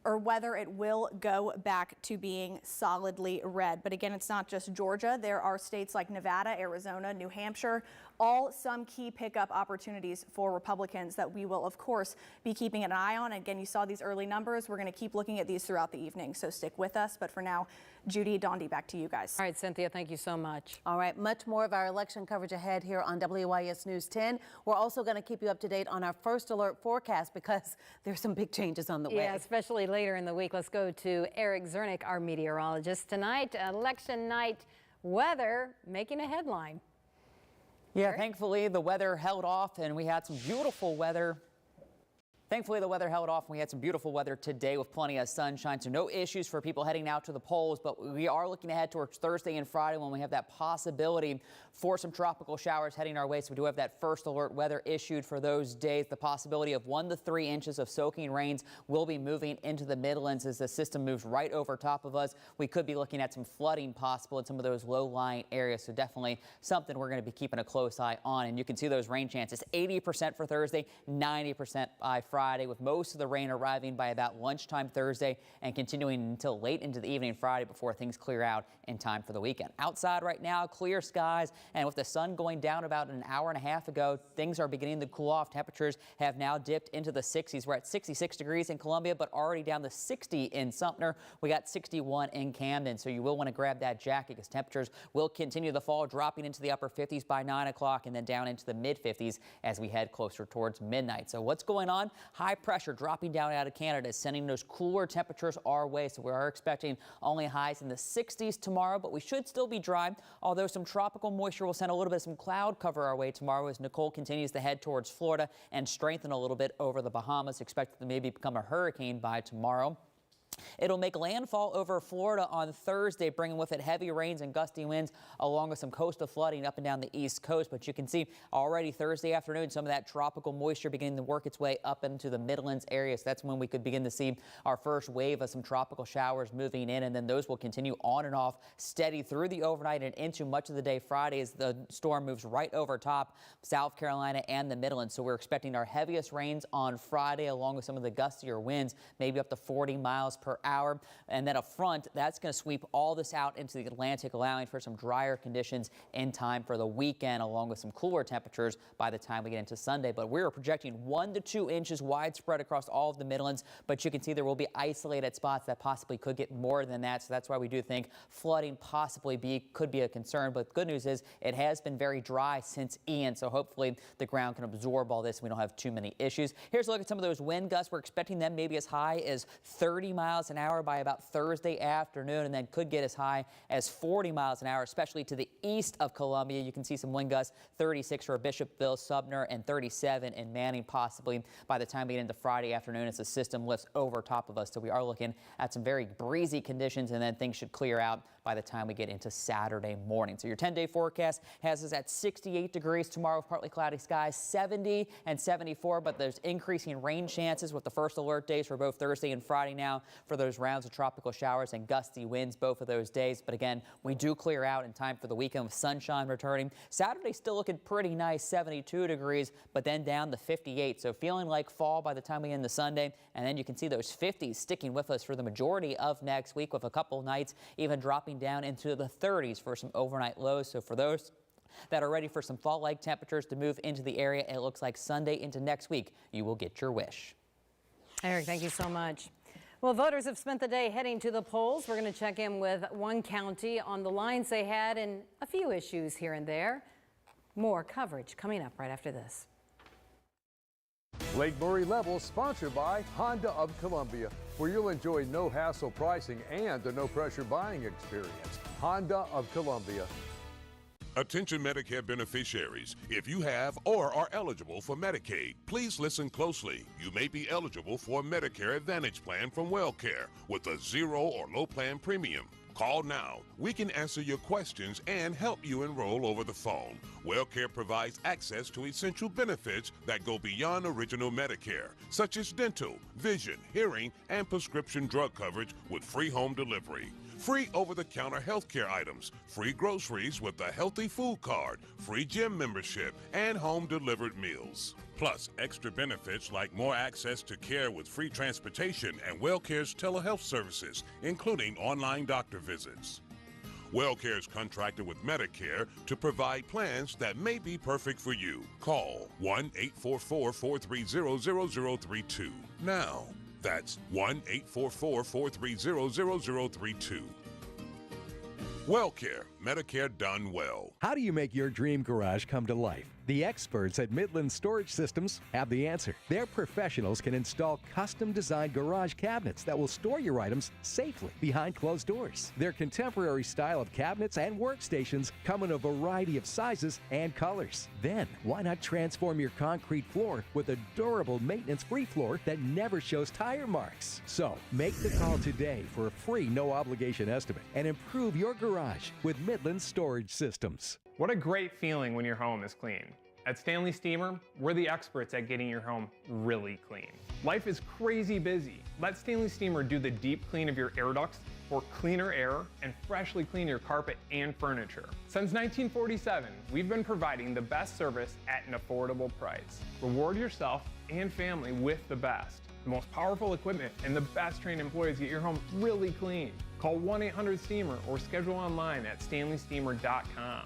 Speaker 6: or whether it will go back to being solidly red. But again, it's not just Georgia. There are states like Nevada, Arizona, New Hampshire, all some key pickup opportunities for Republicans that we will, of course, be keeping an eye on. Again, you saw these early numbers. We're going to keep looking at these throughout the evening, so stick with us. But for now, Judy, Dondi, back to you guys.
Speaker 1: All right, Cynthia, thank you so much.
Speaker 2: All right, much more of our election coverage ahead here on WIS News 10. We're also going to keep you up to date on our first alert forecast because there's some big changes on the way.
Speaker 1: Yeah, especially later in the week. Let's go to Eric Zernick, our meteorologist. Tonight, election night weather making a headline.
Speaker 11: Yeah, thankfully the weather held off and we had some beautiful weather. Thankfully, the weather held off and we had some beautiful weather today with plenty of sunshine, so no issues for people heading out to the polls. But we are looking ahead towards Thursday and Friday when we have that possibility for some tropical showers heading our way. So we do have that first alert weather issued for those days. The possibility of 1 to 3 inches of soaking rains will be moving into the Midlands as the system moves right over top of us. We could be looking at some flooding possible in some of those low-lying areas. So definitely something we're going to be keeping a close eye on. And you can see those rain chances, 80% for Thursday, 90% by Friday, with most of the rain arriving by about lunchtime Thursday and continuing until late into the evening Friday before things clear out in time for the weekend. Outside right now, clear skies, and with the sun going down about an hour and a half ago, things are beginning to cool off. Temperatures have now dipped into the 60s. We're at 66 degrees in Columbia, but already down to 60 in Sumter. We got 61 in Camden, so you will want to grab that jacket because temperatures will continue to fall, dropping into the upper 50s by 9 o'clock and then down into the mid 50s as we head closer towards midnight. So what's going on? High pressure dropping down out of Canada is sending those cooler temperatures our way, so we are expecting only highs in the 60s tomorrow, but we should still be dry, although some tropical moisture will send a little bit of some cloud cover our way tomorrow as Nicole continues to head towards Florida and strengthen a little bit over the Bahamas, expected to maybe become a hurricane by tomorrow. It'll make landfall over Florida on Thursday, bringing with it heavy rains and gusty winds along with some coastal flooding up and down the East Coast. But you can see already Thursday afternoon, some of that tropical moisture beginning to work its way up into the Midlands area. So that's when we could begin to see our first wave of some tropical showers moving in, and then those will continue on and off steady through the overnight and into much of the day Friday as the storm moves right over top South Carolina and the Midlands. So we're expecting our heaviest rains on Friday along with some of the gustier winds, maybe up to 40 miles per hour. And then a front that's going to sweep all this out into the Atlantic, allowing for some drier conditions in time for the weekend, along with some cooler temperatures by the time we get into Sunday. But we're projecting 1 to 2 inches widespread across all of the Midlands. But you can see there will be isolated spots that possibly could get more than that. So that's why we do think flooding possibly could be a concern. But the good news is it has been very dry since Ian. So hopefully the ground can absorb all this and we don't have too many issues. Here's a look at some of those wind gusts. We're expecting them maybe as high as 30 miles an hour by about Thursday afternoon, and then could get as high as 40 miles an hour, especially to the east of Columbia. You can see some wind gusts, 36 for Bishopville, Sumner, and 37 in Manning possibly by the time we get into Friday afternoon as the system lifts over top of us. So we are looking at some very breezy conditions, and then things should clear out by the time we get into Saturday morning. So your 10-day forecast has us at 68 degrees tomorrow, partly cloudy skies, 70 and 74, but there's increasing rain chances with the first alert days for both Thursday and Friday now for those rounds of tropical showers and gusty winds both of those days. But again, we do clear out in time for the weekend with sunshine returning. Saturday still looking pretty nice, 72 degrees, but then down to 58. So feeling like fall by the time we end the Sunday. And then you can see those 50s sticking with us for the majority of next week, with a couple nights even dropping down into the 30s for some overnight lows. So for those that are ready for some fall-like temperatures to move into the area, it looks like Sunday into next week, you will get your wish.
Speaker 1: Eric, thank you so much. Well, voters have spent the day heading to the polls. We're going to check in with one county on the lines they had and a few issues here and there. More coverage coming up right after this.
Speaker 15: Lake Murray Level, sponsored by Honda of Columbia, where you'll enjoy no-hassle pricing and a no-pressure buying experience. Honda of Columbia.
Speaker 16: Attention Medicare beneficiaries. If you have or are eligible for Medicaid, please listen closely. You may be eligible for a Medicare Advantage plan from WellCare with a zero or low plan premium. Call now. We can answer your questions and help you enroll over the phone. WellCare provides access to essential benefits that go beyond original Medicare, such as dental, vision, hearing, and prescription drug coverage with free home delivery. Free over-the-counter healthcare items, free groceries with a healthy food card, free gym membership, and home-delivered meals. Plus, extra benefits like more access to care with free transportation and WellCare's telehealth services, including online doctor visits. WellCare is contracted with Medicare to provide plans that may be perfect for you. Call 1-844-430-0032 now. That's 1-844-430-0032. WellCare, Medicare done well.
Speaker 12: How do you make your dream garage come to life? The experts at Midland Storage Systems have the answer. Their professionals can install custom-designed garage cabinets that will store your items safely behind closed doors. Their contemporary style of cabinets and workstations come in a variety of sizes and colors. Then, why not transform your concrete floor with a durable, maintenance-free floor that never shows tire marks? So, make the call today for a free, no-obligation estimate and improve your garage with Midland Storage Systems.
Speaker 17: What a great feeling when your home is clean. At Stanley Steamer, we're the experts at getting your home really clean. Life is crazy busy. Let Stanley Steamer do the deep clean of your air ducts for cleaner air and freshly clean your carpet and furniture. Since 1947, we've been providing the best service at an affordable price. Reward yourself and family with the best. The most powerful equipment and the best trained employees get your home really clean. Call 1-800-STEAMER or schedule online at stanleysteamer.com.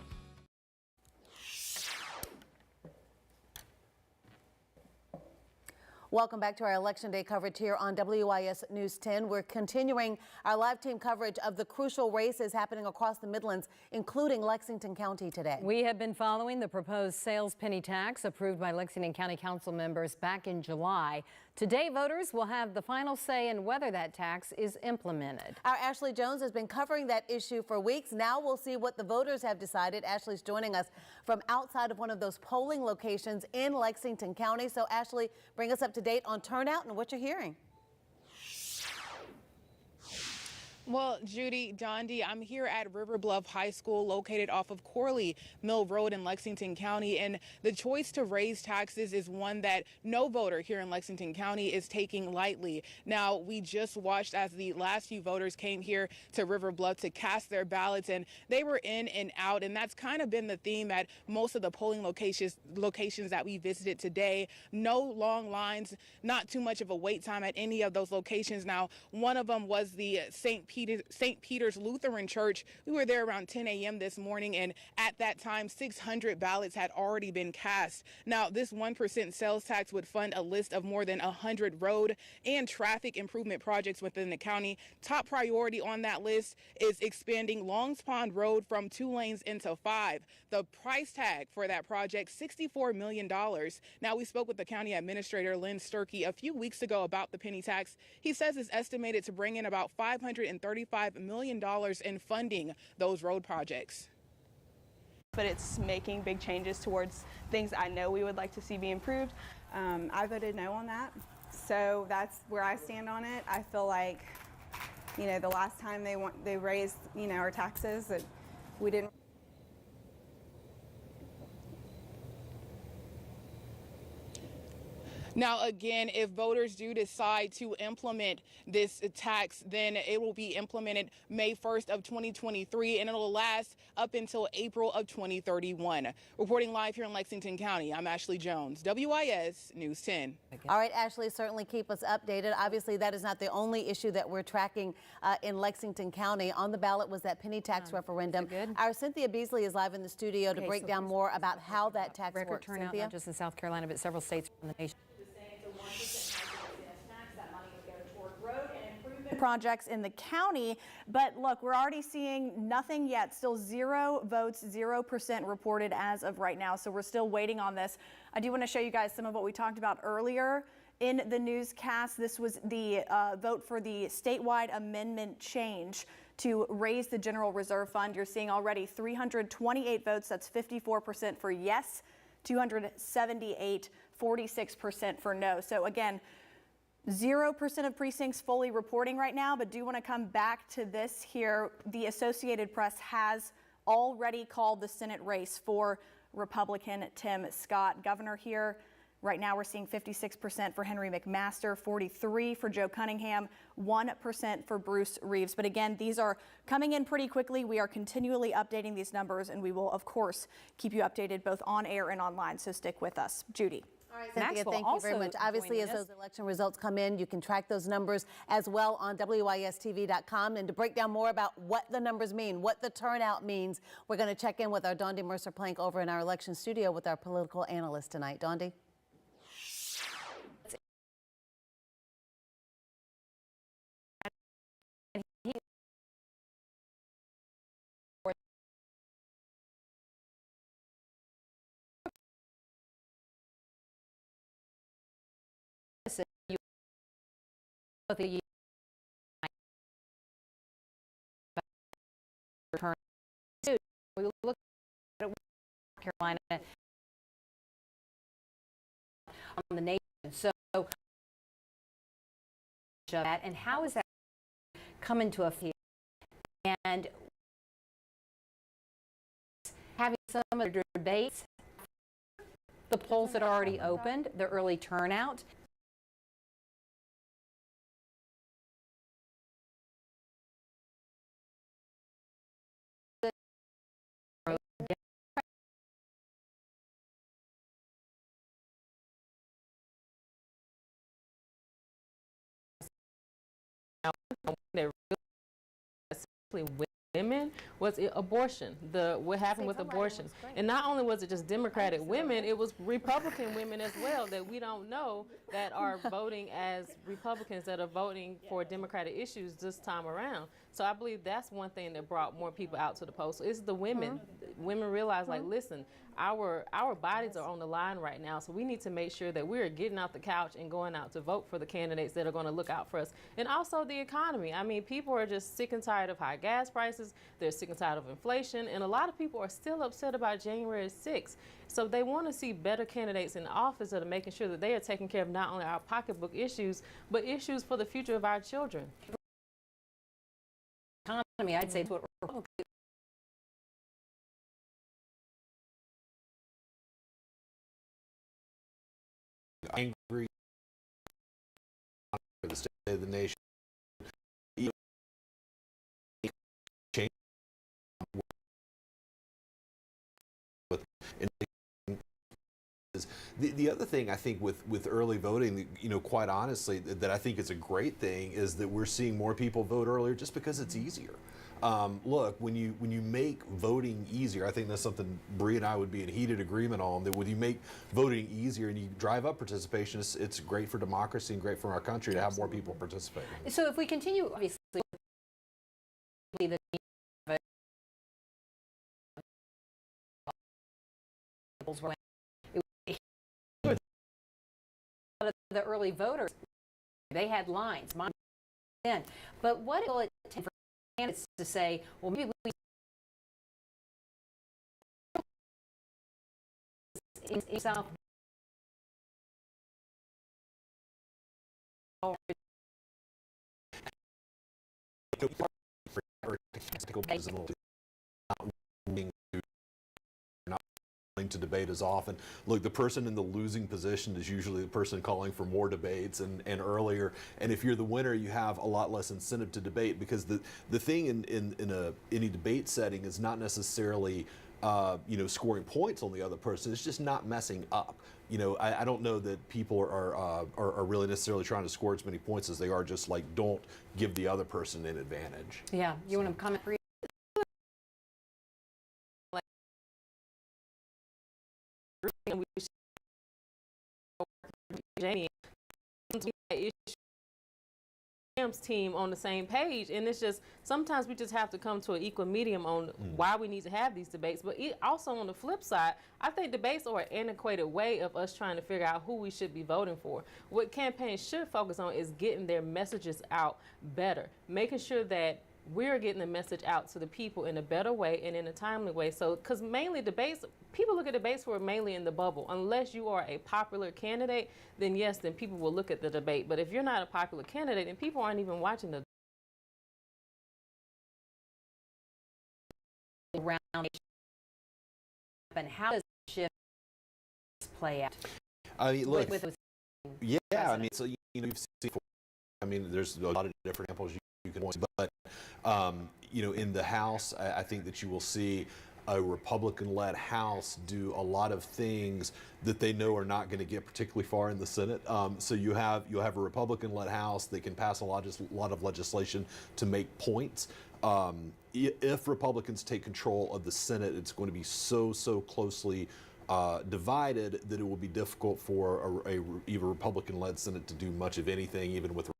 Speaker 2: Welcome back to our Election Day coverage here on WIS News 10. We're continuing our live team coverage of the crucial races happening across the Midlands, including Lexington County today.
Speaker 1: We have been following the proposed sales penny tax approved by Lexington County Council members back in July. Today, voters will have the final say in whether that tax is implemented.
Speaker 2: Our Ashley Jones has been covering that issue for weeks. Now we'll see what the voters have decided. Ashley's joining us from outside of one of those polling locations in Lexington County. So, Ashley, bring us up to date on turnout and what you're hearing.
Speaker 5: Well, Judy, Dondi, I'm here at River Bluff High School, located off of Corley Mill Road in Lexington County. And the choice to raise taxes is one that no voter here in Lexington County is taking lightly. Now, we just watched as the last few voters came here to River Bluff to cast their ballots, and they were in and out. And that's kind of been the theme at most of the polling locations that we visited today. No long lines, not too much of a wait time at any of those locations. Now, one of them was the St. Peter's Lutheran Church. We were there around 10 a.m. this morning, and at that time, 600 ballots had already been cast. Now, this 1% sales tax would fund a list of more than 100 road and traffic improvement projects within the county. Top priority on that list is expanding Longs Pond Road from 2 lanes into 5. The price tag for that project, $64 million. Now, we spoke with the county administrator, Lynn Sturkey, a few weeks ago about the penny tax. He says it's estimated to bring in about $535 million in funding those road projects.
Speaker 18: But it's making big changes towards things I know we would like to see be improved. I voted no on that, so that's where I stand on it. I feel like, the last time they raised, our taxes, that we didn't.
Speaker 5: Now, again, if voters do decide to implement this tax, then it will be implemented May 1st of 2023, and it'll last up until April of 2031. Reporting live here in Lexington County, I'm Ashley Jones, WIS News 10.
Speaker 2: All right, Ashley, certainly keep us updated. Obviously, that is not the only issue that we're tracking in Lexington County. On the ballot was that penny tax referendum. Our Cynthia Beasley is live in the studio to break down more about how that tax
Speaker 1: record
Speaker 2: works.
Speaker 1: turnout,
Speaker 2: Cynthia?
Speaker 1: not just in South Carolina, but several states around the nation.
Speaker 6: Projects in the county, but look, we're already seeing nothing yet. Still 0 votes, 0% reported as of right now. So we're still waiting on this. I do want to show you guys some of what we talked about earlier in the newscast. This was the vote for the statewide amendment change to raise the General Reserve Fund. You're seeing already 328 votes. That's 54% for yes, 278, 46% for no. So again, 0% of precincts fully reporting right now, but do want to come back to this here. The Associated Press has already called the Senate race for Republican Tim Scott. Governor here, right now we're seeing 56% for Henry McMaster, 43% for Joe Cunningham, 1% for Bruce Reeves. But again, these are coming in pretty quickly. We are continually updating these numbers, and we will, of course, keep you updated both on air and online, so stick with us. Judy.
Speaker 2: All right, Cynthia, thank you very much. Obviously, as those election results come in, you can track those numbers as well on WISTV.com. And to break down more about what the numbers mean, what the turnout means, we're going to check in with our Dondi Mercer-Plank over in our election studio with our political analyst tonight. Dondi?
Speaker 1: The return to we look at Carolina on the nation. So that, and how is that coming to a field? And having some of the debates, the polls that are already opened, the early turnout.
Speaker 19: Especially women was abortion, what happened with abortion. And not only was it just Democratic women, it was Republican women as well that we don't know that are voting as Republicans, that are voting for Democratic issues this time around. So I believe that's one thing that brought more people out to the polls. So it's the women. Women realize, like, listen, our bodies are on the line right now, so we need to make sure that we're getting out the couch and going out to vote for the candidates that are going to look out for us. And also the economy. I mean, people are just sick and tired of high gas prices. They're sick and tired of inflation. And a lot of people are still upset about January 6th. So they want to see better candidates in office that are making sure that they are taking care of not only our pocketbook issues, but issues for the future of our children.
Speaker 1: economy, I'd say it's what Republicans.
Speaker 4: Angry for the state of the nation. The other thing I think with early voting, quite honestly, that I think is a great thing is that we're seeing more people vote earlier just because it's easier. Look, when you make voting easier, I think that's something Bree and I would be in heated agreement on, that when you make voting easier and you drive up participation, it's great for democracy and great for our country to have more people participating.
Speaker 1: So if we continue, obviously, the the early voters, they had lines, but what will it take for candidates to say, well, maybe we in South
Speaker 4: to debate as often. Look, the person in the losing position is usually the person calling for more debates and earlier. And if you're the winner, you have a lot less incentive to debate, because the thing in any debate setting is not necessarily scoring points on the other person. It's just not messing up. I don't know that people are really necessarily trying to score as many points as they are just like, don't give the other person an advantage.
Speaker 1: Yeah, you want to comment?
Speaker 19: Jamie, team on the same page, and it's just sometimes we just have to come to an equal medium on why we need to have these debates. But also on the flip side, I think debates are an antiquated way of us trying to figure out who we should be voting for. What campaigns should focus on is getting their messages out better, making sure that we're getting the message out to the people in a better way and in a timely way. So, because mainly debates, people look at debates for mainly in the bubble. Unless you are a popular candidate, then yes, then people will look at the debate. But if you're not a popular candidate, then people aren't even watching the
Speaker 1: around. And how does the shift play out?
Speaker 4: I mean, look,
Speaker 1: yeah,
Speaker 4: I mean, so you've seen. I mean, there's a lot of different examples you can point to, but in the House, I think that you will see a Republican-led House do a lot of things that they know are not going to get particularly far in the Senate. So you'll have a Republican-led House that can pass a lot of legislation to make points. If Republicans take control of the Senate, it's going to be so closely divided that it will be difficult for a Republican-led Senate to do much of anything, even with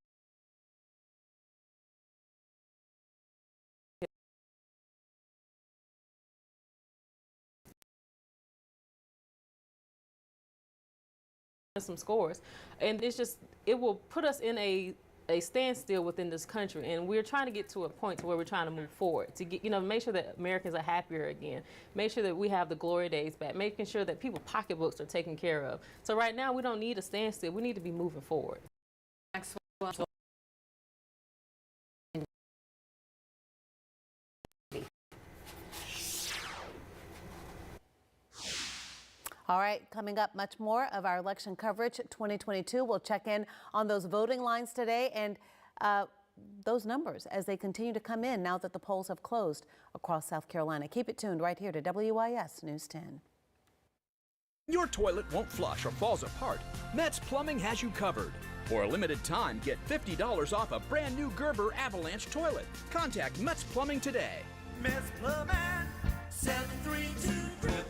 Speaker 19: some scores. And it will put us in a standstill within this country, and we're trying to get to a point to where we're trying to move forward to get, make sure that Americans are happier again, make sure that we have the glory days back, making sure that people's pocketbooks are taken care of. So right now we don't need a standstill, we need to be moving forward.
Speaker 2: All right, coming up, much more of our election coverage 2022. We'll check in on those voting lines today and those numbers as they continue to come in now that the polls have closed across South Carolina. Keep it tuned right here to WIS News 10.
Speaker 7: Your toilet won't flush or falls apart. Metz Plumbing has you covered. For a limited time, get $50 off a brand new Gerber Avalanche toilet. Contact Metz Plumbing today.
Speaker 8: Metz Plumbing, 732 Grip.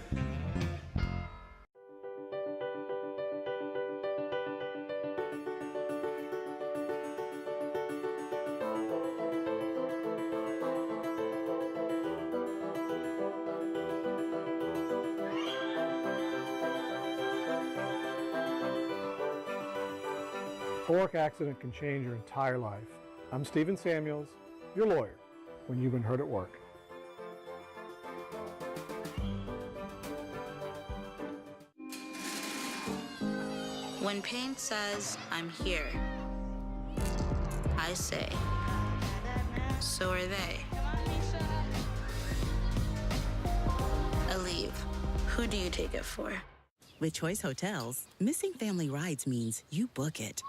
Speaker 20: A work accident can change your entire life. I'm Stephen Samuels, your lawyer, when you've been hurt at work.
Speaker 21: When pain says, I'm here, I say, so are they. A leave. Who do you take it for?
Speaker 8: With Choice Hotels, missing family rides means you book it.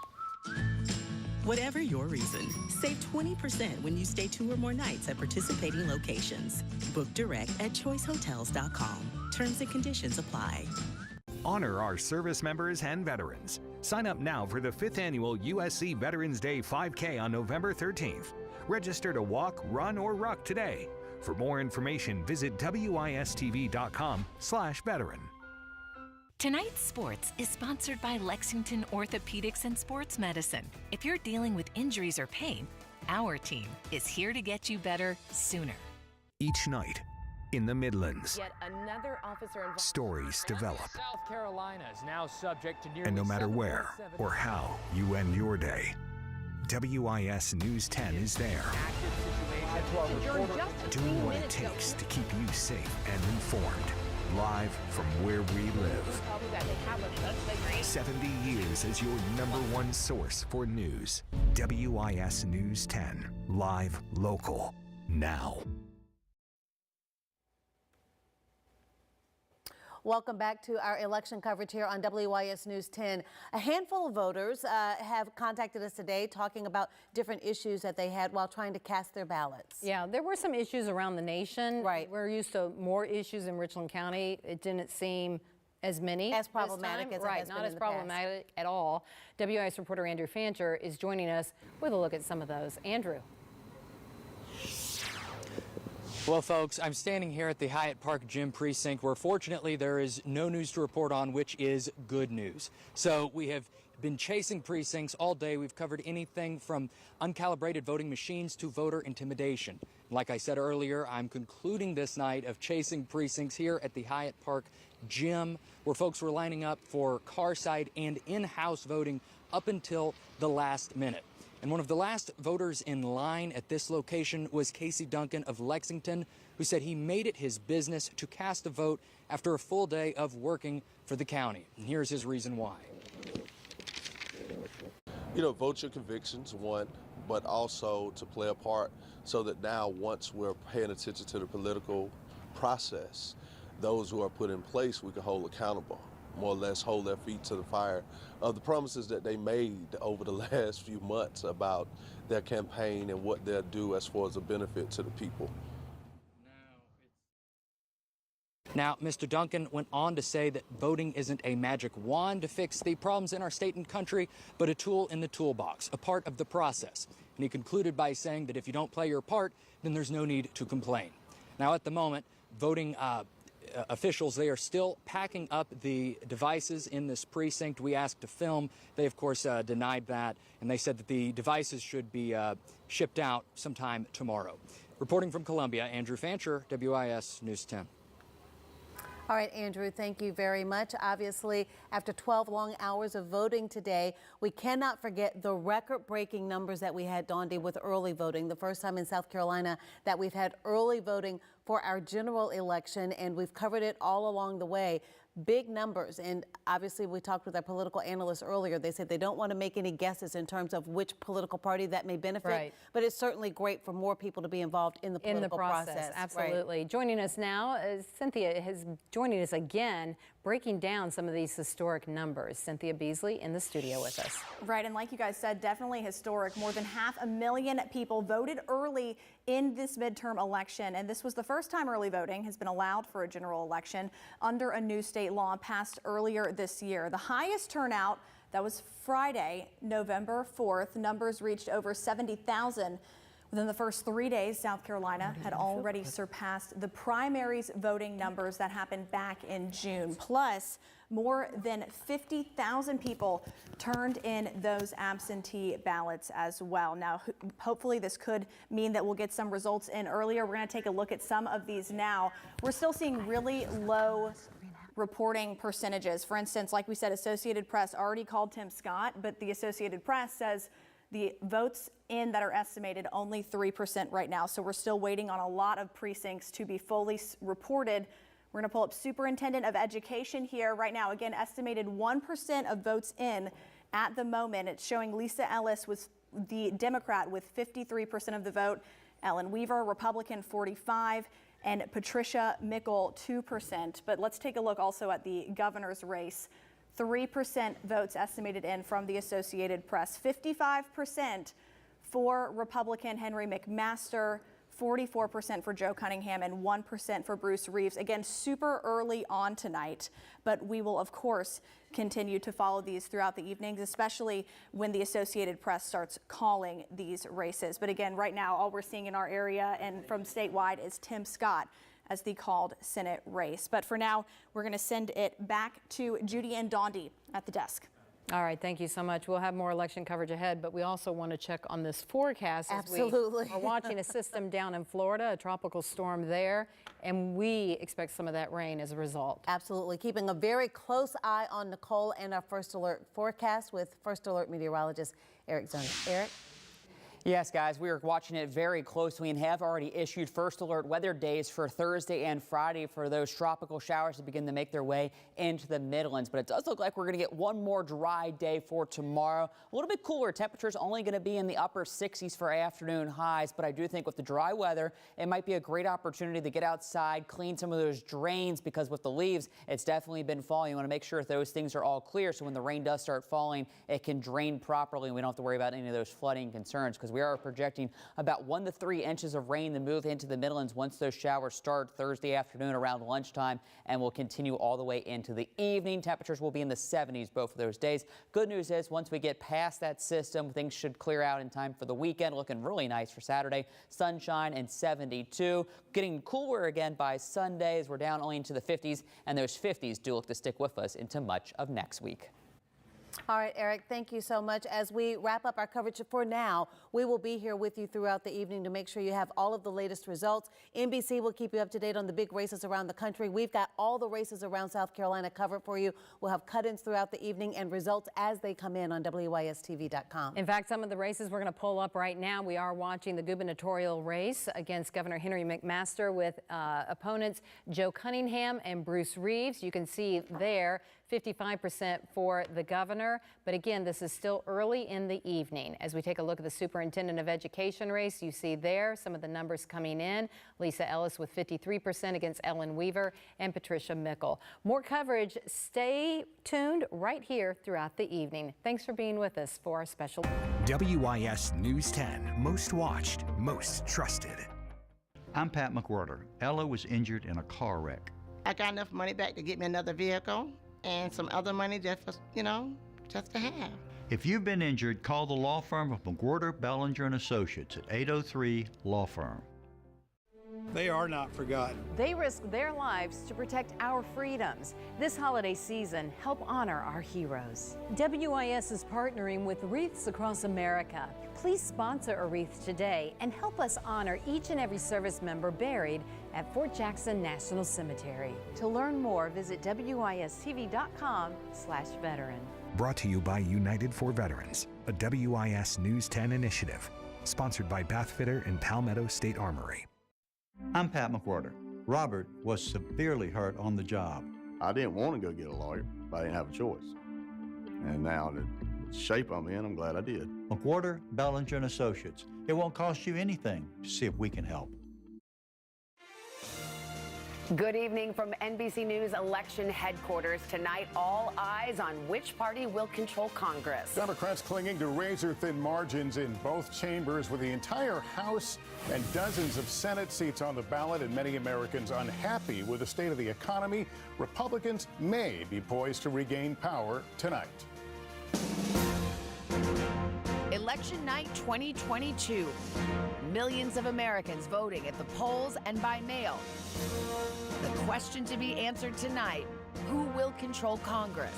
Speaker 8: Whatever your reason, save 20% when you stay 2 or more nights at participating locations. Book direct at choicehotels.com. Terms and conditions apply.
Speaker 12: Honor our service members and veterans. Sign up now for the 5th annual USC Veterans Day 5K on November 13th. Register to walk, run, or ruck today. For more information, visit wistv.com/veteran.
Speaker 14: Tonight's sports is sponsored by Lexington Orthopedics and Sports Medicine. If you're dealing with injuries or pain, our team is here to get you better sooner.
Speaker 12: Each night in the Midlands,
Speaker 22: Yet another officer involved.
Speaker 12: stories develop.
Speaker 23: South Carolina is now subject to nearly
Speaker 12: And no matter where or how you end your day, WIS News 10 is there, doing what it takes to keep you safe and informed. Live from where we live. 70 years as your #1 source for news. WIS News 10. Live, local, now.
Speaker 2: Welcome back to our election coverage here on WIS News 10. A handful of voters have contacted us today talking about different issues that they had while trying to cast their ballots.
Speaker 1: Yeah, there were some issues around the nation. Right. We're used to more issues in Richland County. It didn't seem as many.
Speaker 2: As problematic as it has
Speaker 1: not
Speaker 2: been
Speaker 1: as
Speaker 2: in the
Speaker 1: problematic at all. WIS reporter Andrew Fancher is joining us with a look at some of those. Andrew.
Speaker 25: Well, folks, I'm standing here at the Hyatt Park Gym precinct where fortunately there is no news to report on, which is good news. So we have been chasing precincts all day. We've covered anything from uncalibrated voting machines to voter intimidation. Like I said earlier, I'm concluding this night of chasing precincts here at the Hyatt Park Gym, where folks were lining up for car-side and in-house voting up until the last minute. And one of the last voters in line at this location was Casey Duncan of Lexington, who said he made it his business to cast a vote after a full day of working for the county. And here's his reason why.
Speaker 26: You know, vote your convictions, one, but also to play a part so that now once we're paying attention to the political process, those who are put in place we can hold accountable, more or less hold their feet to the fire of the promises that they made over the last few months about their campaign and what they'll do as far as a benefit to the people.
Speaker 25: Now, Mr. Duncan went on to say that voting isn't a magic wand to fix the problems in our state and country, but a tool in the toolbox, a part of the process. And he concluded by saying that if you don't play your part, then there's no need to complain. Now, at the moment, voting officials, they are still packing up the devices in this precinct. We asked to film. They, of course, denied that, and they said that the devices should be shipped out sometime tomorrow. Reporting from Columbia, Andrew Fancher, WIS News 10.
Speaker 2: All right, Andrew, thank you very much. Obviously, after 12 long hours of voting today, we cannot forget the record-breaking numbers that we had, Dondi, with early voting. The first time in South Carolina that we've had early voting for our general election, and we've covered it all along the way. Big numbers, and obviously we talked with our political analysts earlier. They said they don't want to make any guesses in terms of which political party that may benefit, but it's certainly great for more people to be involved in the political process.
Speaker 1: Absolutely.
Speaker 2: Right.
Speaker 1: Joining us now, Cynthia is joining us again, breaking down some of these historic numbers. Cynthia Beasley in the studio with us.
Speaker 6: Right, and like you guys said, definitely historic. More than 500,000 people voted early in this midterm election, and this was the first time early voting has been allowed for a general election under a new state law passed earlier this year. The highest turnout, that was Friday, November 4th. Numbers reached over 70,000. Within the first 3 days, South Carolina had already surpassed the primaries voting numbers that happened back in June. Plus, more than 50,000 people turned in those absentee ballots as well. Now, hopefully this could mean that we'll get some results in earlier. We're going to take a look at some of these now. We're still seeing really low reporting percentages. For instance, like we said, Associated Press already called Tim Scott, but the Associated Press says the votes in that are estimated only 3% right now. So we're still waiting on a lot of precincts to be fully reported. We're going to pull up Superintendent of Education here right now. Again, estimated 1% of votes in at the moment. It's showing Lisa Ellis was the Democrat with 53% of the vote. Ellen Weaver, Republican, 45, and Patricia Mickle, 2%. But let's take a look also at the governor's race. 3% votes estimated in from the Associated Press. 55% for Republican Henry McMaster, 44% for Joe Cunningham, and 1% for Bruce Reeves. Again, super early on tonight, but we will, of course, continue to follow these throughout the evenings, especially when the Associated Press starts calling these races. But again, right now, all we're seeing in our area and from statewide is Tim Scott as the called Senate race. But for now, we're going to send it back to Judy and Dondi at the desk.
Speaker 1: All right, thank you so much. We'll have more election coverage ahead, but we also want to check on this forecast.
Speaker 2: Absolutely.
Speaker 1: We are watching a system down in Florida, a tropical storm there, and we expect some of that rain as a result.
Speaker 2: Absolutely. Keeping a very close eye on Nicole and our First Alert forecast with First Alert meteorologist Eric Zernick. Eric?
Speaker 11: Yes, guys, we are watching it very closely and have already issued First Alert weather days for Thursday and Friday for those tropical showers to begin to make their way into the Midlands. But it does look like we're going to get one more dry day for tomorrow. A little bit cooler. Temperatures only going to be in the upper 60s for afternoon highs. But I do think with the dry weather, it might be a great opportunity to get outside, clean some of those drains, because with the leaves, it's definitely been falling. You want to make sure that those things are all clear so when the rain does start falling, it can drain properly and we don't have to worry about any of those flooding concerns, because we are projecting about 1 to 3 inches of rain to move into the Midlands once those showers start Thursday afternoon around lunchtime and will continue all the way into the evening. Temperatures will be in the 70s both of those days. Good news is once we get past that system, things should clear out in time for the weekend. Looking really nice for Saturday. Sunshine and 72. Getting cooler again by Sunday as we're down only into the 50s, and those 50s do look to stick with us into much of next week.
Speaker 2: All right, Eric, thank you so much. As we wrap up our coverage for now, we will be here with you throughout the evening to make sure you have all of the latest results. NBC will keep you up to date on the big races around the country. We've got all the races around South Carolina covered for you. We'll have cut-ins throughout the evening and results as they come in on WYSTV.com.
Speaker 1: In fact, some of the races we're going to pull up right now. We are watching the gubernatorial race against Governor Henry McMaster with opponents Joe Cunningham and Bruce Reeves. You can see there 55% for the governor. But again, this is still early in the evening. As we take a look at the superintendent of education race, you see there some of the numbers coming in. Lisa Ellis with 53% against Ellen Weaver and Patricia Mickle. More coverage. Stay tuned right here throughout the evening. Thanks for being with us for our special.
Speaker 12: WIS News 10, most watched, most trusted.
Speaker 3: I'm Pat McWhorter. Ella was injured in a car wreck.
Speaker 9: I got enough money back to get me another vehicle and some other money just for, just to have.
Speaker 3: If you've been injured, call the law firm of McWhorter, Bellinger & Associates at 803 Law Firm.
Speaker 10: They are not forgotten.
Speaker 1: They risk their lives to protect our freedoms. This holiday season, help honor our heroes. WIS is partnering with Wreaths Across America. Please sponsor a wreath today and help us honor each and every service member buried at Fort Jackson National Cemetery. To learn more, visit WISTV.com/veteran.
Speaker 12: Brought to you by United for Veterans, a WIS News 10 initiative. Sponsored by Bath Fitter and Palmetto State Armory.
Speaker 3: I'm Pat McWhorter. Robert was severely hurt on the job.
Speaker 13: I didn't want to go get a lawyer, but I didn't have a choice. And now the shape I'm in, I'm glad I did.
Speaker 3: McWhorter, Bellinger & Associates. It won't cost you anything to see if we can help.
Speaker 22: Good evening from NBC News election headquarters. Tonight, all eyes on which party will control Congress.
Speaker 24: Democrats clinging to razor-thin margins in both chambers with the entire House and dozens of Senate seats on the ballot and many Americans unhappy with the state of the economy. Republicans may be poised to regain power tonight.
Speaker 22: Election night 2022. Millions of Americans voting at the polls and by mail. The question to be answered tonight, who will control Congress?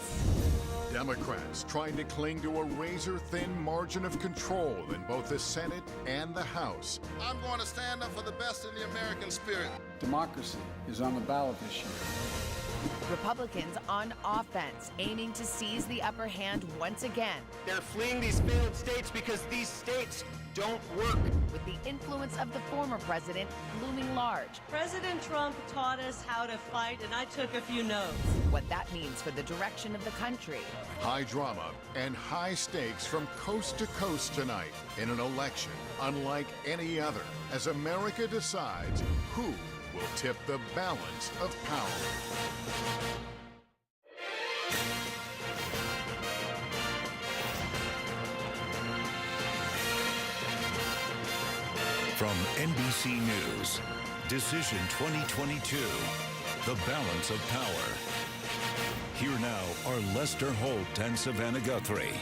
Speaker 27: Democrats trying to cling to a razor-thin margin of control in both the Senate and the House.
Speaker 28: I'm going to stand up for the best in the American spirit.
Speaker 29: Democracy is on the ballot this year.
Speaker 22: Republicans on offense, aiming to seize the upper hand once again.
Speaker 4: They're fleeing these failed states because these states don't work.
Speaker 22: With the influence of the former president looming large.
Speaker 5: President Trump taught us how to fight, and I took a few notes.
Speaker 22: What that means for the direction of the country.
Speaker 27: High drama and high stakes from coast to coast tonight in an election unlike any other, as America decides who will tip the balance of power.
Speaker 15: From NBC News, Decision 2022, The Balance of Power. Here now are Lester Holt and Savannah Guthrie.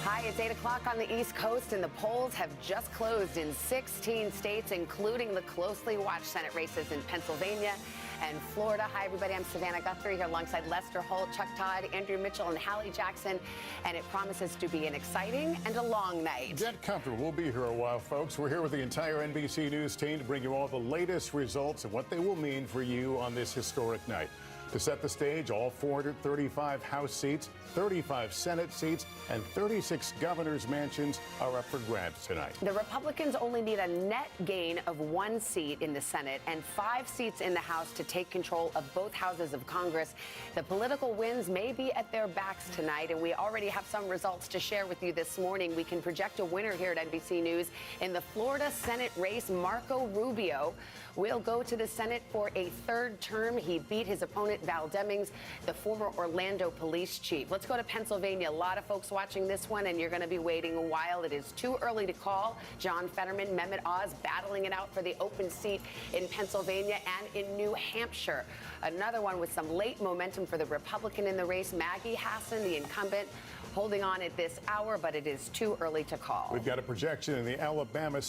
Speaker 16: Hi, it's 8 o'clock on the East Coast, and the polls have just closed in 16 states, including the closely watched Senate races in Pennsylvania and Florida. Hi, everybody. I'm Savannah Guthrie here alongside Lester Holt, Chuck Todd, Andrew Mitchell, and Hallie Jackson. And it promises to be an exciting and a long night.
Speaker 24: Get comfortable. We'll be here a while, folks. We're here with the entire NBC News team to bring you all the latest results and what they will mean for you on this historic night. To set the stage, all 435 House seats, 35 Senate seats, and 36 governor's mansions are up for grabs tonight.
Speaker 16: The Republicans only need a net gain of 1 seat in the Senate and 5 seats in the House to take control of both houses of Congress. The political winds may be at their backs tonight, and we already have some results to share with you this morning. We can project a winner here at NBC News in the Florida Senate race. Marco Rubio will go to the Senate for a 3rd term. He beat his opponent, Val Demings, the former Orlando police chief. Let's go to Pennsylvania. A lot of folks watching this one, and you're going to be waiting a while. It is too early to call. John Fetterman, Mehmet Oz battling it out for the open seat in Pennsylvania and in New Hampshire. Another one with some late momentum for the Republican in the race, Maggie Hassan, the incumbent, holding on at this hour, but it is too early to call.
Speaker 24: We've got a projection in the Alabama